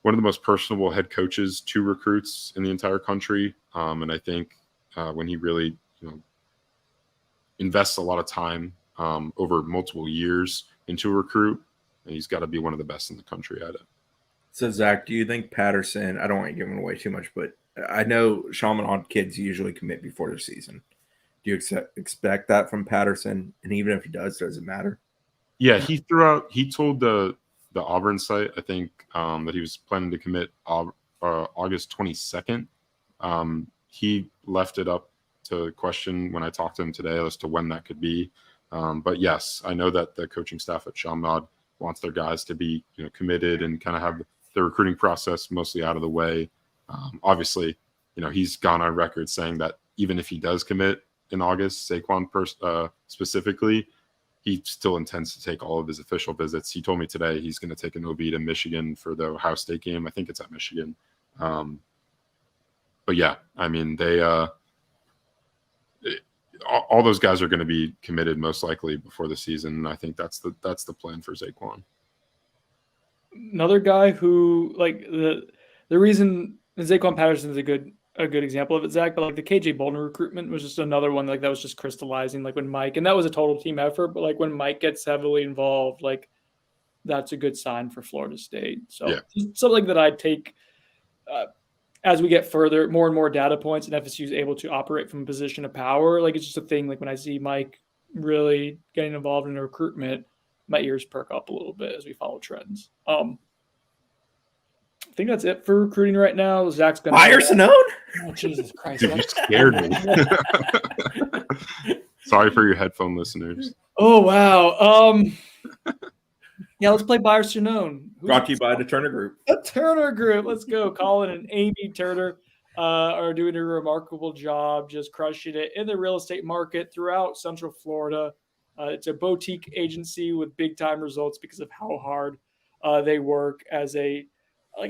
one of the most personable head coaches to recruits in the entire country. And I think when he really, invests a lot of time over multiple years into a recruit, and he's got to be one of the best in the country at it. So, Zach, do you think Patterson, I don't want to give him away too much, but I know Chaminade kids usually commit before their season. Do you expect that from Patterson? And even if he does it matter? Yeah, he told the Auburn site, I think, that he was planning to commit August 22nd. He left it up to question when I talked to him today as to when that could be. But yes, I know that the coaching staff at Chaminade wants their guys to be committed and kind of have the recruiting process mostly out of the way. Obviously, he's gone on record saying that even if he does commit in August, Saquon specifically, he still intends to take all of his official visits. He told me today he's going to take an OB to Michigan for the Ohio State game. I think it's at Michigan. But yeah, I mean, all those guys are going to be committed most likely before the season. And I think that's the plan for Zaquan. Another guy who, like, the reason Zaquan Patterson is a good example of it, Zach, but like the KJ Bolden recruitment was just another one like that was just crystallizing, like when Mike, and that was a total team effort, but like when Mike gets heavily involved, like that's a good sign for Florida State. So yeah, something that I'd take as we get further, more and more data points, and FSU is able to operate from a position of power. Like it's just a thing. Like when I see Mike really getting involved in the recruitment, my ears perk up a little bit as we follow trends. I think that's it for recruiting right now. Zach's going to fire Sonnone. Oh, Jesus Christ. Dude, you scared me. Sorry for your headphone listeners. Oh, wow. Yeah, let's play Buyer Sonnone. Brought to you by the Turner Group. The Turner Group. Let's go. Colin and Amy Turner are doing a remarkable job, just crushing it in the real estate market throughout Central Florida. It's a boutique agency with big time results because of how hard they work as a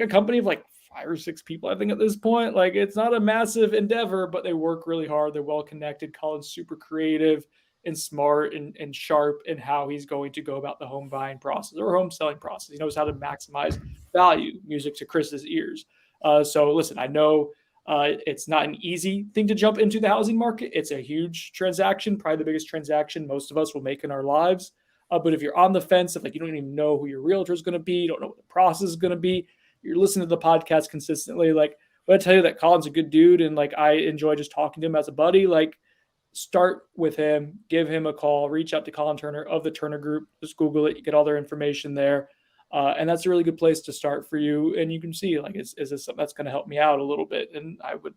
company of like 5 or 6 people, I think, at this point. Like it's not a massive endeavor, but they work really hard. They're well connected. Colin's super creative and smart and sharp in how he's going to go about the home buying process or home selling process. He knows how to maximize value, music to Chris's ears. So listen, I know it's not an easy thing to jump into the housing market. It's a huge transaction, probably the biggest transaction most of us will make in our lives. But if you're on the fence of like, you don't even know who your realtor is going to be, you don't know what the process is going to be, you're listening to the podcast consistently, like, but I tell you that Colin's a good dude. And like, I enjoy just talking to him as a buddy. Like, start with him, give him a call, reach out to Colin Turner of the Turner Group, just Google it, you get all their information there. And that's a really good place to start for you. And you can see, like, is this something that's going to help me out a little bit? And I would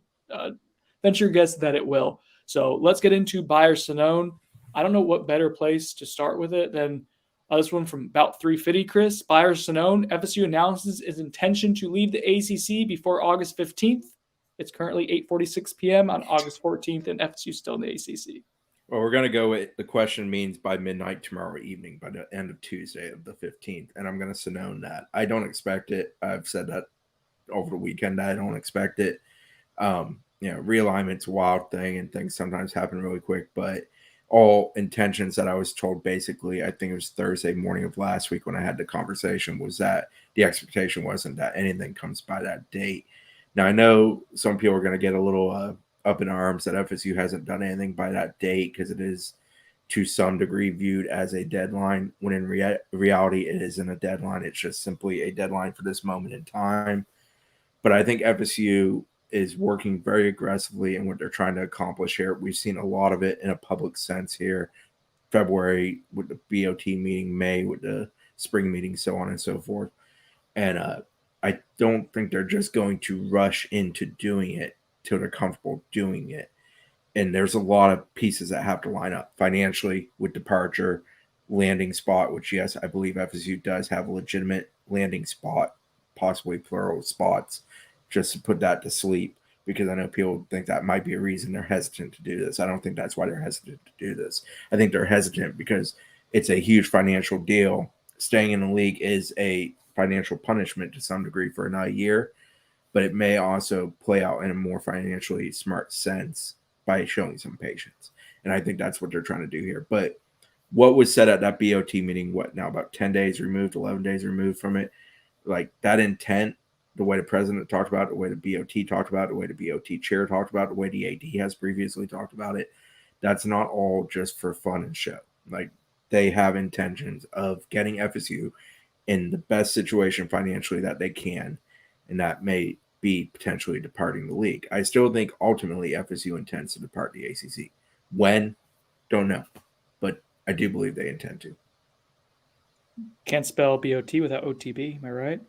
venture guess that it will. So let's get into Buyer Sonnone. I don't know what better place to start with it than this one from about 350, Chris. Buyer Sonnone, FSU announces its intention to leave the ACC before August 15th. It's currently 8:46 p.m. on August 14th, and FSU still in the ACC. Well, we're going to go with the question means by midnight tomorrow evening, by the end of Tuesday of the 15th. And I'm going to Sonnone that. I don't expect it. I've said that over the weekend. I don't expect it. Realignment's a wild thing and things sometimes happen really quick. But all intentions that I was told basically, I think it was Thursday morning of last week when I had the conversation, was that the expectation wasn't that anything comes by that date. Now, I know some people are going to get a little up in arms that FSU hasn't done anything by that date because it is to some degree viewed as a deadline, when in reality it isn't a deadline. It's just simply a deadline for this moment in time. But I think FSU is working very aggressively in what they're trying to accomplish here. We've seen a lot of it in a public sense here. February with the BOT meeting, May with the spring meeting, so on and so forth. And I don't think they're just going to rush into doing it till they're comfortable doing it. And there's a lot of pieces that have to line up financially with departure, landing spot, which, yes, I believe FSU does have a legitimate landing spot, possibly plural spots, just to put that to sleep, because I know people think that might be a reason they're hesitant to do this. I don't think that's why they're hesitant to do this. I think they're hesitant because it's a huge financial deal. Staying in the league is a financial punishment to some degree for another year, but it may also play out in a more financially smart sense by showing some patience. And I think that's what they're trying to do here. But what was said at that BOT meeting, what now, about 10 days removed, 11 days removed from it, like that intent, the way the president talked about it, the way the BOT talked about it, the way the BOT chair talked about it, the way the AD has previously talked about it, that's not all just for fun and show. Like, they have intentions of getting FSU in the best situation financially that they can, and that may be potentially departing the league. I still think ultimately FSU intends to depart the ACC. When? Don't know. But I do believe they intend to. Can't spell BOT without OTB, am I right?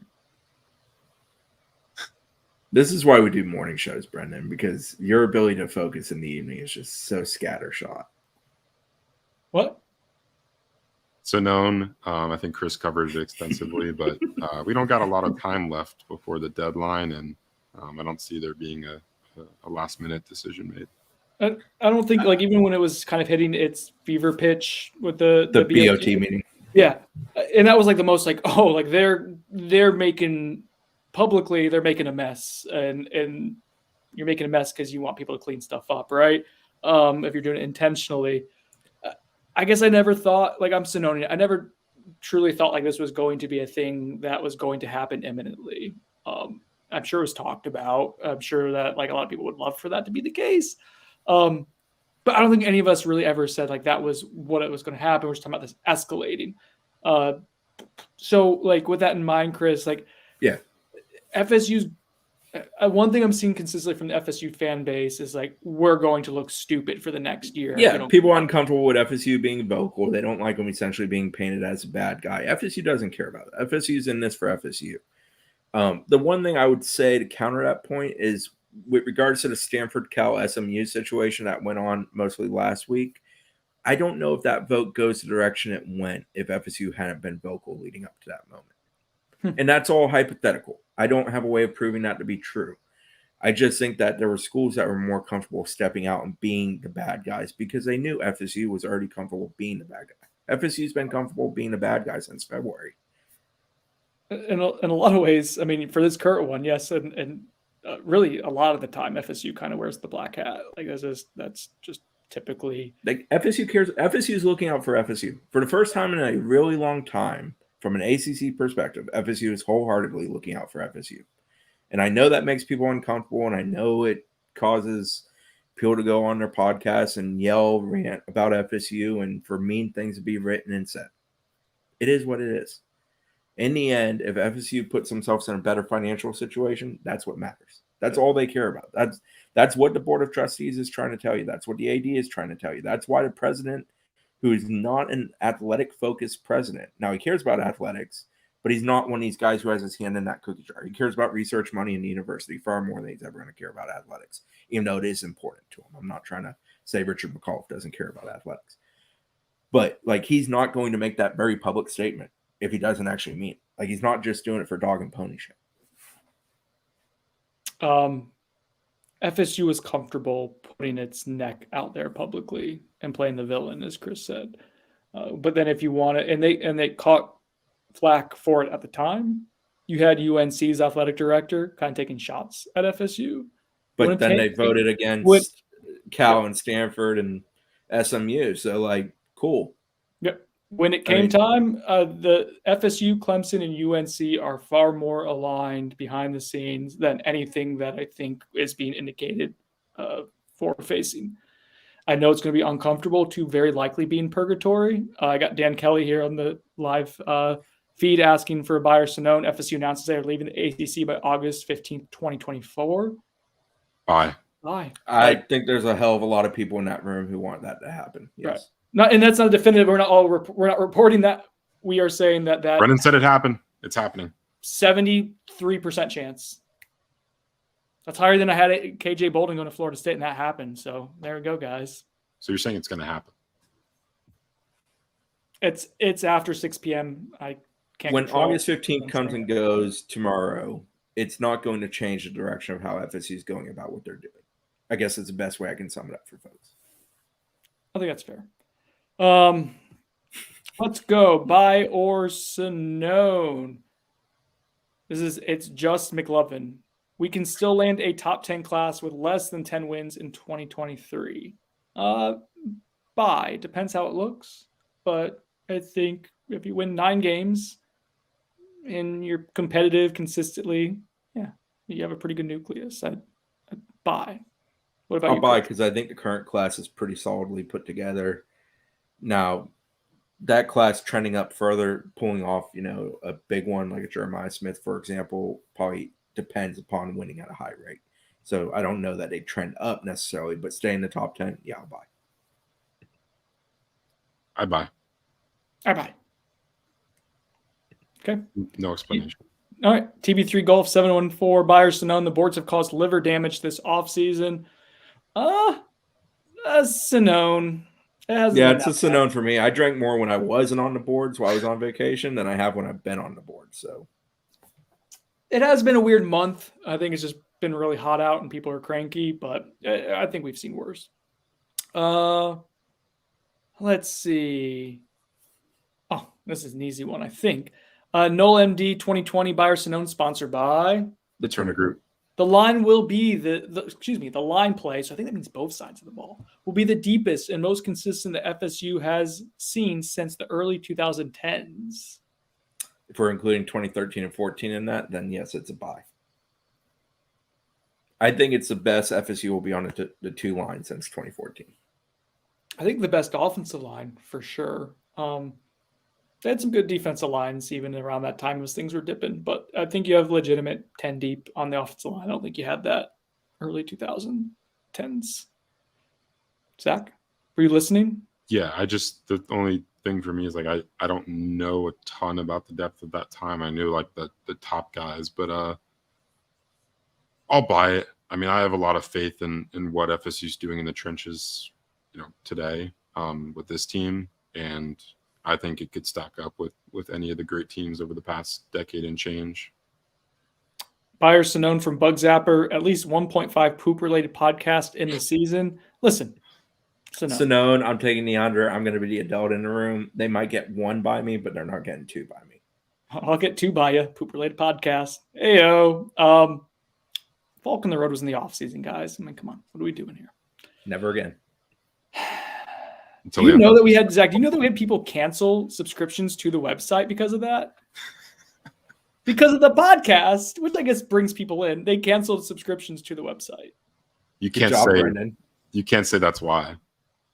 This is why we do morning shows, Brendan, because your ability to focus in the evening is just so scattershot. What? Sonnone, I think Chris covered it extensively, but we don't got a lot of time left before the deadline, and I don't see there being a last-minute decision made. I don't think, like, even when it was kind of hitting its fever pitch with the BOT meeting. Yeah. And that was like the most like, oh, like they're making publicly, they're making a mess, and you're making a mess because you want people to clean stuff up, right? If you're doing it intentionally. I guess I never thought, like, I'm Sonnone, I never truly thought like this was going to be a thing that was going to happen imminently. I'm sure it was talked about. I'm sure that like a lot of people would love for that to be the case. But I don't think any of us really ever said like that was what it was going to happen. We're just talking about this escalating. So like with that in mind, Chris, like, yeah, FSU's one thing I'm seeing consistently from the FSU fan base is like, we're going to look stupid for the next year. Yeah, people are uncomfortable with FSU being vocal. They don't like them essentially being painted as a bad guy. FSU doesn't care about it. FSU's in this for FSU. The one thing I would say to counter that point is with regards to the Stanford Cal SMU situation that went on mostly last week, I don't know if that vote goes the direction it went if FSU hadn't been vocal leading up to that moment. And that's all hypothetical. I don't have a way of proving that to be true. I just think that there were schools that were more comfortable stepping out and being the bad guys because they knew FSU was already comfortable being the bad guy. FSU's been comfortable being the bad guy since February. In a lot of ways, I mean, for this current one, yes, and really a lot of the time FSU kind of wears the black hat. Like that's just typically like FSU cares. FSU is looking out for FSU for the first time in a really long time. From an ACC perspective, FSU is wholeheartedly looking out for FSU. And I know that makes people uncomfortable, and I know it causes people to go on their podcasts and yell, rant about FSU, and for mean things to be written and said. It is what it is. In the end, if FSU puts themselves in a better financial situation, that's what matters. That's all they care about. That's what the Board of Trustees is trying to tell you. That's what the AD is trying to tell you. That's why the president, who is not an athletic-focused president. Now, he cares about athletics, but he's not one of these guys who has his hand in that cookie jar. He cares about research money in the university far more than he's ever going to care about athletics, even though it is important to him. I'm not trying to say Richard McAuliffe doesn't care about athletics. But, like, he's not going to make that very public statement if he doesn't actually mean it. Like, he's not just doing it for dog and pony show. FSU was comfortable putting its neck out there publicly and playing the villain, as Chris said. But then if you want it, and they caught flack for it at the time, you had UNC's athletic director kind of taking shots at FSU. But then they voted against Cal and Stanford and SMU. So, like, cool. Yep. When it came time, the FSU, Clemson, and UNC are far more aligned behind the scenes than anything that I think is being indicated for facing. I know it's going to be uncomfortable to very likely be in purgatory. I got Dan Kelly here on the live feed asking for Buyer Sonnone. FSU announces they are leaving the ACC by August 15th, 2024. Bye. I think there's a hell of a lot of people in that room who want that to happen. Yes. Right. And that's not definitive. We're not reporting that. We are saying that Brendan said it happened. It's happening. 73% chance. That's higher than I had KJ Bolden going to Florida State, and that happened. So there we go, guys. So you're saying it's going to happen? It's after 6 p.m. I can't. When control August 15th I'm comes saying and it. goes tomorrow, it's not going to change the direction of how FSU is going about what they're doing. I guess it's the best way I can sum it up for folks. I think that's fair. Let's go. Buy or Sonnone. It's just McLovin. We can still land a top 10 class with less than 10 wins in 2023. Buy. Depends how it looks. But I think if you win 9 games and you're competitive consistently, yeah, you have a pretty good nucleus. I'd buy. What about I'll you, buy Chris? because I think the current class is pretty solidly put together. Now, that class trending up further, pulling off, a big one like a Jeremiah Smith, for example, probably depends upon winning at a high rate. So I don't know that they trend up necessarily, but stay in the top 10, yeah, I'll buy. I buy. I buy. Okay. No explanation. All right. TB3 Golf 714. Buyer Sonnone. The boards have caused liver damage this offseason. Sonnone. Yeah, it's a Sonnone for me. I drank more when I wasn't on the boards while I was on vacation than I have when I've been on the board. So it has been a weird month. I think it's just been really hot out and people are cranky, but I think we've seen worse. Let's see. Oh, this is an easy one, I think. Null MD 2020 Buyer Sonnone, sponsored by the Turner Group. The line will be the line play. So I think that means both sides of the ball will be the deepest and most consistent that FSU has seen since the early 2010s. If we're including 2013 and 14 in that, then yes, it's a buy. I think it's the best FSU will be on the 2 lines since 2014. I think the best offensive line for sure. They had some good defensive lines even around that time as things were dipping, but I think you have legitimate 10 deep on the offensive line. I don't think you had that early 2010s. Zach, were you listening? Yeah, the only thing for me is like I don't know a ton about the depth of that time. I knew like the top guys, but I'll buy it. I mean, I have a lot of faith in what FSU's doing in the trenches, today with this team, and I think it could stack up with any of the great teams over the past decade and change. Buyer Sonnone from Bug Zapper, at least 1.5 poop-related podcast in the season. Listen, Sonnone, I'm taking the under. I'm going to be the adult in the room. They might get 1 by me, but they're not getting 2 by me. I'll get 2 by you. Poop-related podcast. Heyo. Falk on the Road was in the offseason, guys. I mean, come on. What are we doing here? Never again. Do you know that we had, Zach, do you know that we had people cancel subscriptions to the website because of that? Because of the podcast, which I guess brings people in. They canceled subscriptions to the website. You can't say that's why.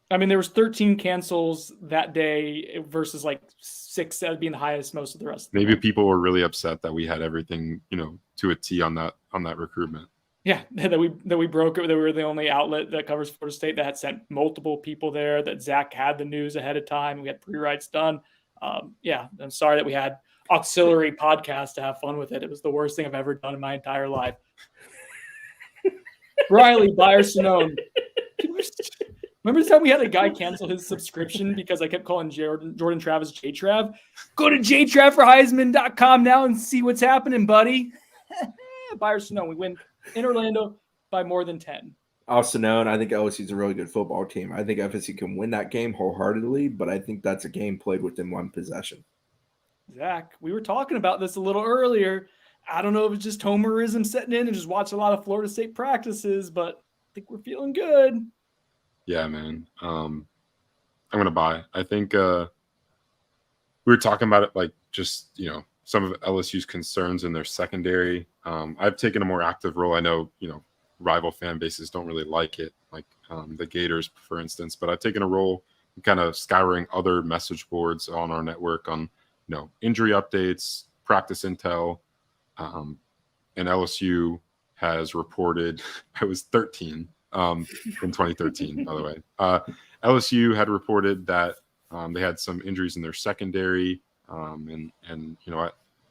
I mean, there was 13 cancels that day versus like 6 that being the highest most of the rest. Maybe people were really upset that we had everything, to a T on that recruitment. Yeah, that we broke it. That we were the only outlet that covers Florida State that had sent multiple people there. That Zach had the news ahead of time. We had pre-writes done. Yeah, I'm sorry that we had auxiliary podcasts to have fun with it. It was the worst thing I've ever done in my entire life. Riley, Buyer Sonnone. Remember the time we had a guy cancel his subscription because I kept calling Jordan Travis JTrav? Go to jtravforheisman.com now and see what's happening, buddy. Buyer Sonnone. We win in Orlando by more than 10. Also known, I think LSU's a really good football team. I think FSU can win that game wholeheartedly, but I think that's a game played within 1 possession. Zach, we were talking about this a little earlier. I don't know if it's just homerism setting in and just watch a lot of Florida State practices, but I think we're feeling good. Yeah, man. I'm going to buy. I think we were talking about it like just, some of LSU's concerns in their secondary. I've taken a more active role. I know, rival fan bases don't really like it, like the Gators, for instance, but I've taken a role in kind of scouring other message boards on our network on, injury updates, practice intel. And LSU has reported, I was 13 in 2013, by the way. LSU had reported that they had some injuries in their secondary. And we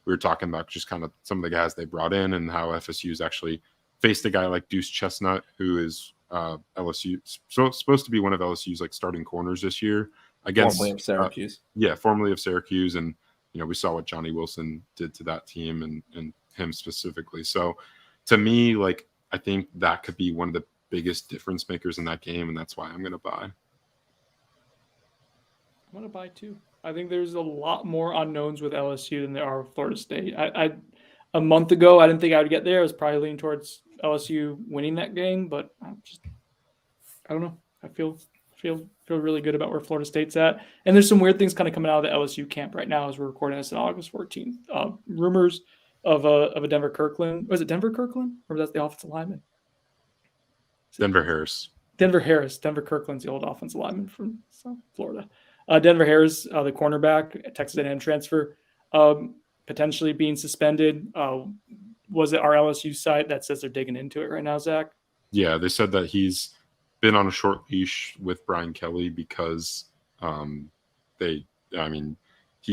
were talking about just kind of some of the guys they brought in and how FSU's actually faced a guy like Deuce Chestnut, who is LSU supposed to be one of LSU's like starting corners this year. against Formerly of Syracuse. Formerly of Syracuse, and we saw what Johnny Wilson did to that team and him specifically. So to me, like, I think that could be one of the biggest difference makers in that game, and that's why I'm going to buy. I'm going to buy too. I think there's a lot more unknowns with LSU than there are with Florida State. A month ago, I didn't think I would get there. I was probably leaning towards LSU winning that game, but I don't know. I feel really good about where Florida State's at. And there's some weird things kind of coming out of the LSU camp right now as we're recording this on August 14th. Rumors of a Denver Kirkland. Was it Denver Kirkland? Or was that the offensive lineman? Denver Harris. Denver Kirkland's the old offensive lineman from South Florida. Denver Harris, the cornerback, Texas A&M transfer, potentially being suspended. Was it our LSU site that says they're digging into it right now, Zach? Yeah, they said that he's been on a short leash with Brian Kelly because he's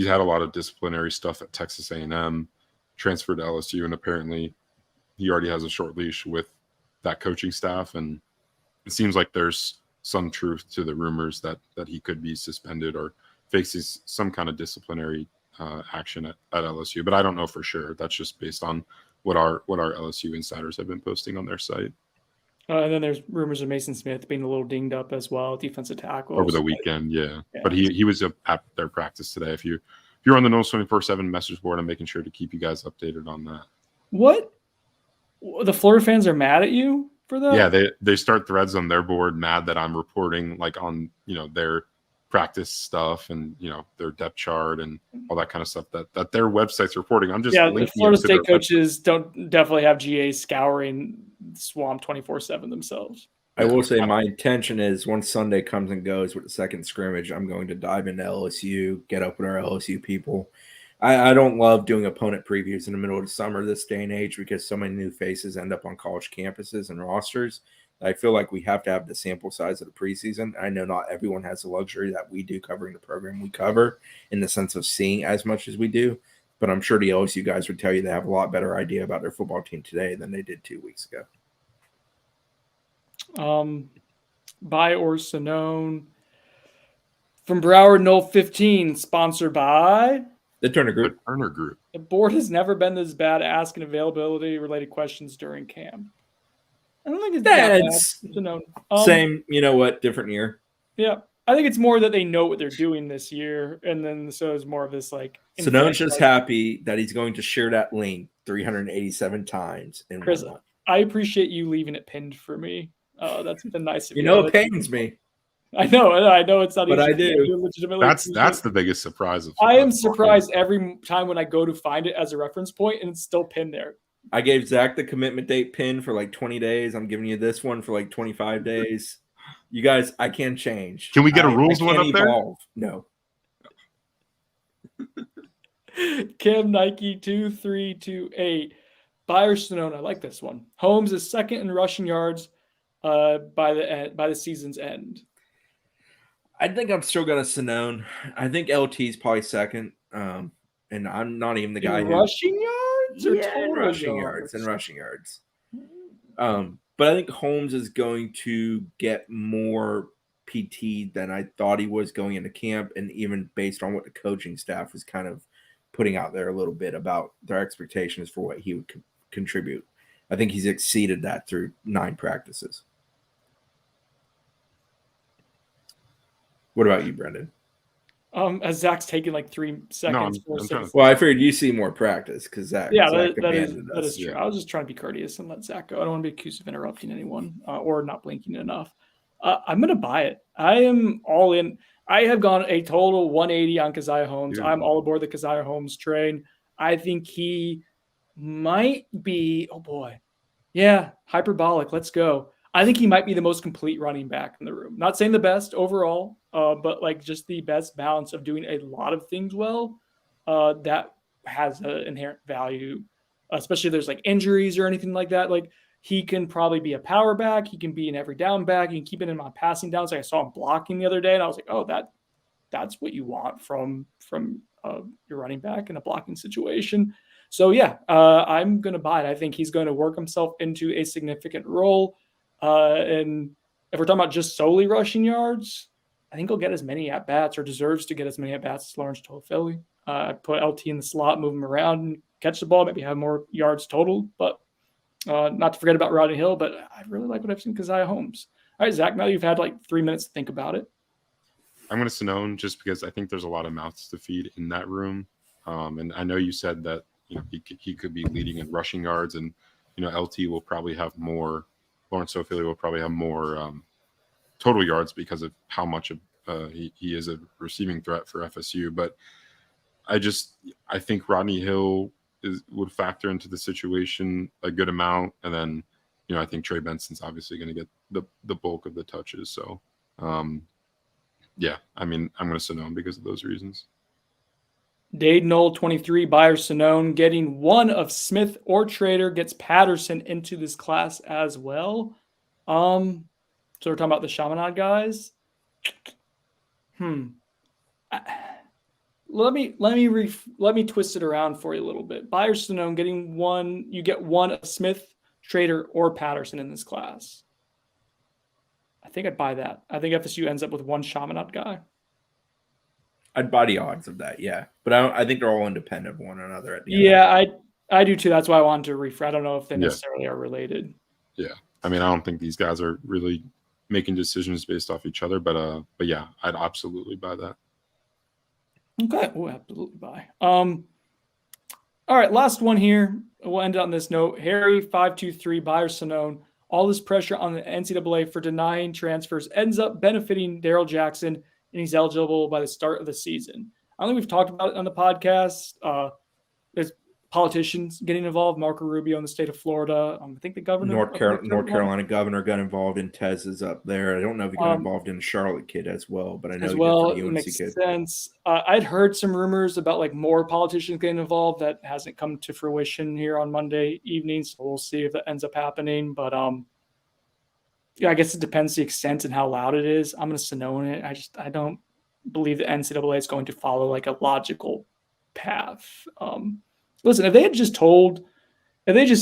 had a lot of disciplinary stuff at Texas A&M, transferred to LSU, and apparently he already has a short leash with that coaching staff. And it seems like there's some truth to the rumors that he could be suspended or faces some kind of disciplinary action at LSU, but I don't know for sure. That's just based on what our LSU insiders have been posting on their site. And then there's rumors of Mason Smith being a little dinged up as well, defensive tackle over the weekend. Yeah. But he was at their practice today. If you're on the Noles 24/7 message board, I'm making sure to keep you guys updated on that. What? The Florida fans are mad at you for that? Yeah, they start threads on their board mad that I'm reporting like on their practice stuff and their depth chart and all that kind of stuff that their website's reporting. I'm just the Florida State coaches don't definitely have GAs scouring Swamp 24/7 themselves. I will say my intention is once Sunday comes and goes with the second scrimmage, I'm going to dive into LSU, get up with our LSU people. I don't love doing opponent previews in the middle of the summer this day and age because so many new faces end up on college campuses and rosters. I feel like we have to have the sample size of the preseason. I know not everyone has the luxury that we do covering the program we cover in the sense of seeing as much as we do, but I'm sure the LSU guys would tell you they have a lot better idea about their football team today than they did 2 weeks ago. Buy or Sonnone from Broward Knoll 15, sponsored by the Turner Group. The board has never been this bad at asking availability related questions during camp. I don't think it's that bad. Same, different year. Yeah. I think it's more that they know what they're doing this year. And then so it's more of this like. Sonnone's just happy that he's going to share that link 387 times in Chris, 1 month. I appreciate you leaving it pinned for me. That's been nice of you. It pains me. I know it's not. But I do. That's the biggest surprise. I am surprised every time when I go to find it as a reference point and it's still pinned there. I gave Zach the commitment date pin for like 20 days. I'm giving you this one for like 25 days. You guys, I can't change. Can we get a rules one up evolve. There? No. Kim Nike 2328. Buy or Sonnone. I like this one. Holmes is second in rushing yards by the season's end. I think I'm still going to Sonnone. I think LT is probably second. And I'm not even the guy rushing yards. Rushing yards. But I think Holmes is going to get more PT than I thought he was going into camp, and even based on what the coaching staff was kind of putting out there a little bit about their expectations for what he would contribute. I think he's exceeded that through 9 practices. What about you, Brendan? As Zach's taking like 3 seconds. Well, I figured you see more practice because Zach. Yeah, that is true. I was just trying to be courteous and let Zach go. I don't want to be accused of interrupting anyone or not blinking enough. I'm going to buy it. I am all in. I have gone a total 180 on Keziah Holmes. Dude. I'm all aboard the Keziah Holmes train. I think he might be. Oh boy, yeah, hyperbolic. Let's go. I think he might be the most complete running back in the room. Not saying the best overall, but like just the best balance of doing a lot of things well. That has an inherent value, especially if there's like injuries or anything like that. Like he can probably be a power back. He can be an every down back. He can keep it in on passing downs. Like I saw him blocking the other day, and I was like, oh, that's what you want from your running back in a blocking situation. So yeah, I'm going to buy it. I think he's going to work himself into a significant role. And if we're talking about just solely rushing yards, I think he'll get as many at bats or deserves to get as many at bats as Lawrence Toafili. I'd put LT in the slot, move him around, and catch the ball, maybe have more yards total. But not to forget about Rodney Hill, but I really like what I've seen Keziah Holmes. All right, Zach, now you've had like 3 minutes to think about it. I'm going to Sonnone just because I think there's a lot of mouths to feed in that room. And I know you said that he could be leading in rushing yards, and LT will probably have more. Lawrence Toafili will probably have more total yards because of how much of he is a receiving threat for FSU. But I think Rodney Hill would factor into the situation a good amount, and then I think Trey Benson's obviously going to get the bulk of the touches. So yeah, I mean, I'm going to Sonnone because of those reasons. Dade Knoll 23, Buyer Sonnone getting one of Smith or Trader, gets Patterson into this class as well. So we're talking about the Chaminade guys. Let me twist it around for you a little bit. Buyer Sonnone getting one, you get one of Smith, Trader, or Patterson in this class. I think I'd buy that. I think FSU ends up with one Chaminade guy. I'd buy the odds of that, yeah. But I think they're all independent of one another at the end. Yeah, I do too. That's why I wanted to rephrase. I don't know if they necessarily are related. Yeah. I mean, I don't think these guys are really making decisions based off each other, but yeah, I'd absolutely buy that. Okay, we'll absolutely buy. All right, last one here. We'll end on this note. Harry 523, Buyer Sonnone. All this pressure on the NCAA for denying transfers ends up benefiting Daryl Jackson, and he's eligible by the start of the season. I don't think we've talked about it on the podcast. There's politicians getting involved. Marco Rubio in the state of Florida. I think the governor. North Carolina governor got involved, and Tez is up there. I don't know if he got involved in Charlotte kid as well, but I know he did for the UNC makes kid. Sense. I'd heard some rumors about like more politicians getting involved. That hasn't come to fruition here on Monday evening, so we'll see if that ends up happening. But I guess it depends the extent and how loud it is. I'm going to Sonnone it. I don't believe the NCAA is going to follow like a logical path. Listen, if they just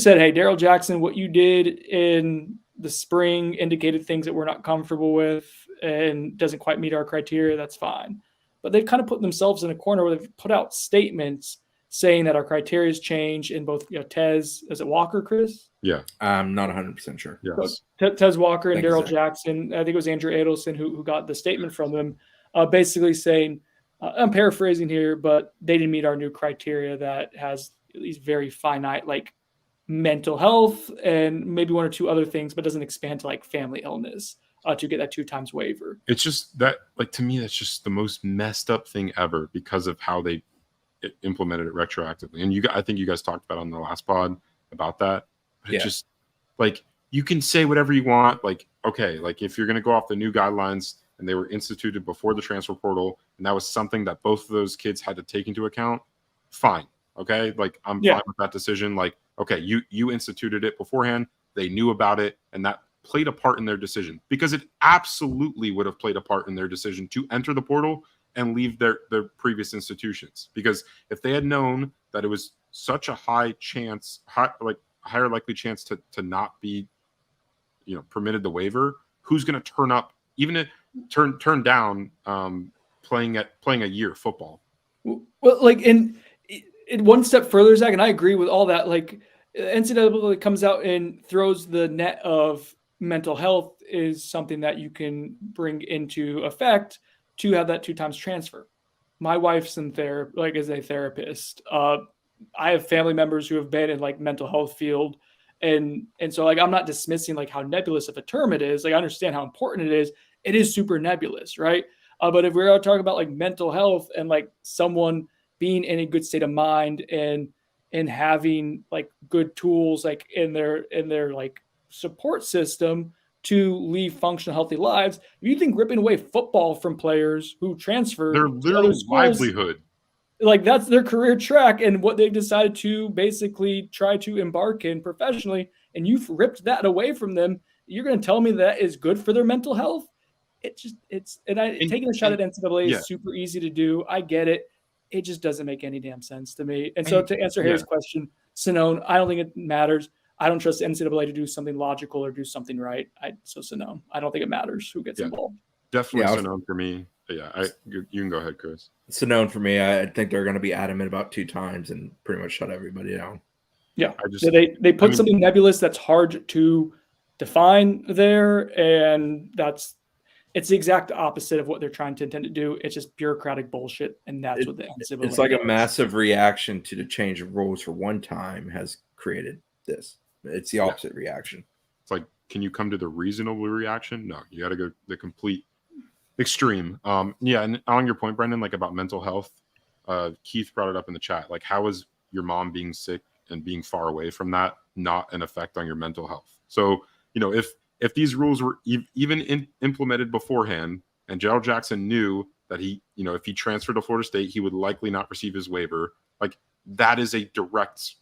said, hey, Daryl Jackson, what you did in the spring indicated things that we're not comfortable with and doesn't quite meet our criteria, that's fine. But they've kind of put themselves in a corner where they've put out statements saying that our criteria has changed in both, Tez, is it Walker, Chris? Yeah. I'm not 100% sure. Yes. So, Tez Walker and Daryl Jackson, I think it was Andrew Adelson who got the statement from them, basically saying, I'm paraphrasing here, but they didn't meet our new criteria that has these very finite, like mental health and maybe one or two other things, but doesn't expand to like family illness to get that 2 times waiver. It's just that, like, to me, that's just the most messed up thing ever because of how they implemented it retroactively. And I think you guys talked about on the last pod about that. But it's just like, you can say whatever you want. Like, okay, like if you're going to go off the new guidelines and they were instituted before the transfer portal, and that was something that both of those kids had to take into account, fine. Okay. Like I'm fine with that decision. Like, okay, you instituted it beforehand. They knew about it, and that played a part in their decision, because it absolutely would have played a part in their decision to enter the portal and leave their previous institutions. Because if they had known that it was such a higher likely chance to not be, permitted the waiver, who's going to turn up, even if turn down playing a year football? Well, like in one step further, Zach, and I agree with all that. Like NCAA comes out and throws the net of mental health is something that you can bring into effect to have that 2 times transfer. My wife's in therapy, like as a therapist. I have family members who have been in like mental health field. And so like, I'm not dismissing like how nebulous of a term it is. Like I understand how important it is. It is super nebulous. Right. But if we're talking about like mental health and like someone being in a good state of mind and having like good tools, like in their like support system to lead functional, healthy lives. If you think ripping away football from players who transfer their literal livelihood, like that's their career track and what they've decided to basically try to embark in professionally, and you've ripped that away from them, you're going to tell me that is good for their mental health? Taking a shot at NCAA is super easy to do. I get it. It just doesn't make any damn sense to me. And so to answer Harry's question, Sonnone, I don't think it matters. I don't trust the NCAA to do something logical or do something right. So Sonnone, I don't think it matters who gets involved. Definitely Yeah, Sonnone for me. But yeah, you can go ahead, Chris. Sonnone for me. I think they're going to be adamant about 2 times and pretty much shut everybody down. Yeah, I just, they put I mean, something nebulous that's hard to define there, and it's the exact opposite of what they're trying to intend to do. It's just bureaucratic bullshit, and that's what the NCAA It's like does. a massive reaction to the change of rules for one time has created this. It's the opposite reaction. It's like, can you come to the reasonable reaction? No, you got to go the complete extreme. Yeah, and on your point, Brendan, like about mental health, Keith brought it up in the chat. Like, how is your mom being sick and being far away from that not an effect on your mental health? So, if these rules were even implemented beforehand, and Gerald Jackson knew that if he transferred to Florida State, he would likely not receive his waiver. Like, that is a direct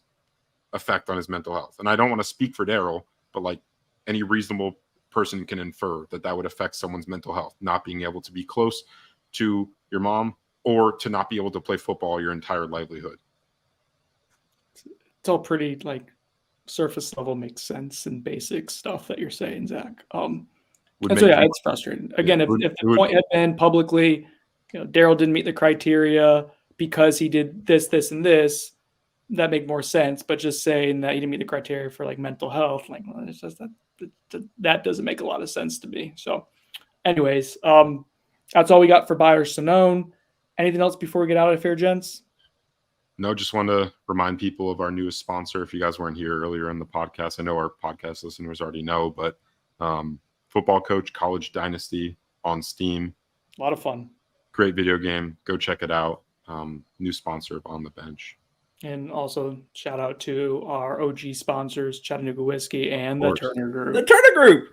effect on his mental health. And I don't want to speak for Daryl, but like any reasonable person can infer that would affect someone's mental health, not being able to be close to your mom or to not be able to play football your entire livelihood. It's all pretty like surface level, makes sense and basic stuff that you're saying, Zach. It's frustrating. Again, if the point had been publicly, Daryl didn't meet the criteria because he did this, this, and this, that make more sense. But just saying that he didn't meet the criteria for like mental health, like, well, it's just that doesn't make a lot of sense to me. So, anyways, that's all we got for Buyer Sonnone. Anything else before we get out of here, gents? No, just want to remind people of our newest sponsor. If you guys weren't here earlier in the podcast, I know our podcast listeners already know, but Football Coach College Dynasty on Steam. A lot of fun. Great video game. Go check it out. New sponsor of On the Bench. And also shout out to our OG sponsors, Chattanooga Whiskey and the Turner Group. The Turner Group.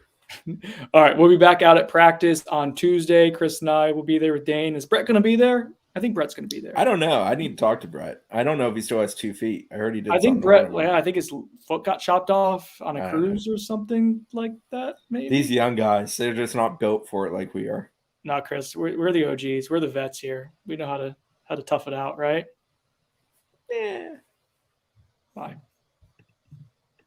All right, we'll be back out at practice on Tuesday. Chris and I will be there with Dane. Is Brett going to be there? I think Brett's going to be there. I don't know. I need to talk to Brett. I don't know if he still has 2 feet. I heard he did. I think Brett. Yeah, I think his foot got chopped off on a cruise or something like that. Maybe these young guys—they're just not built for it like we are. No, Chris, we're the OGs. We're the vets here. We know how to tough it out, right? Yeah. Bye.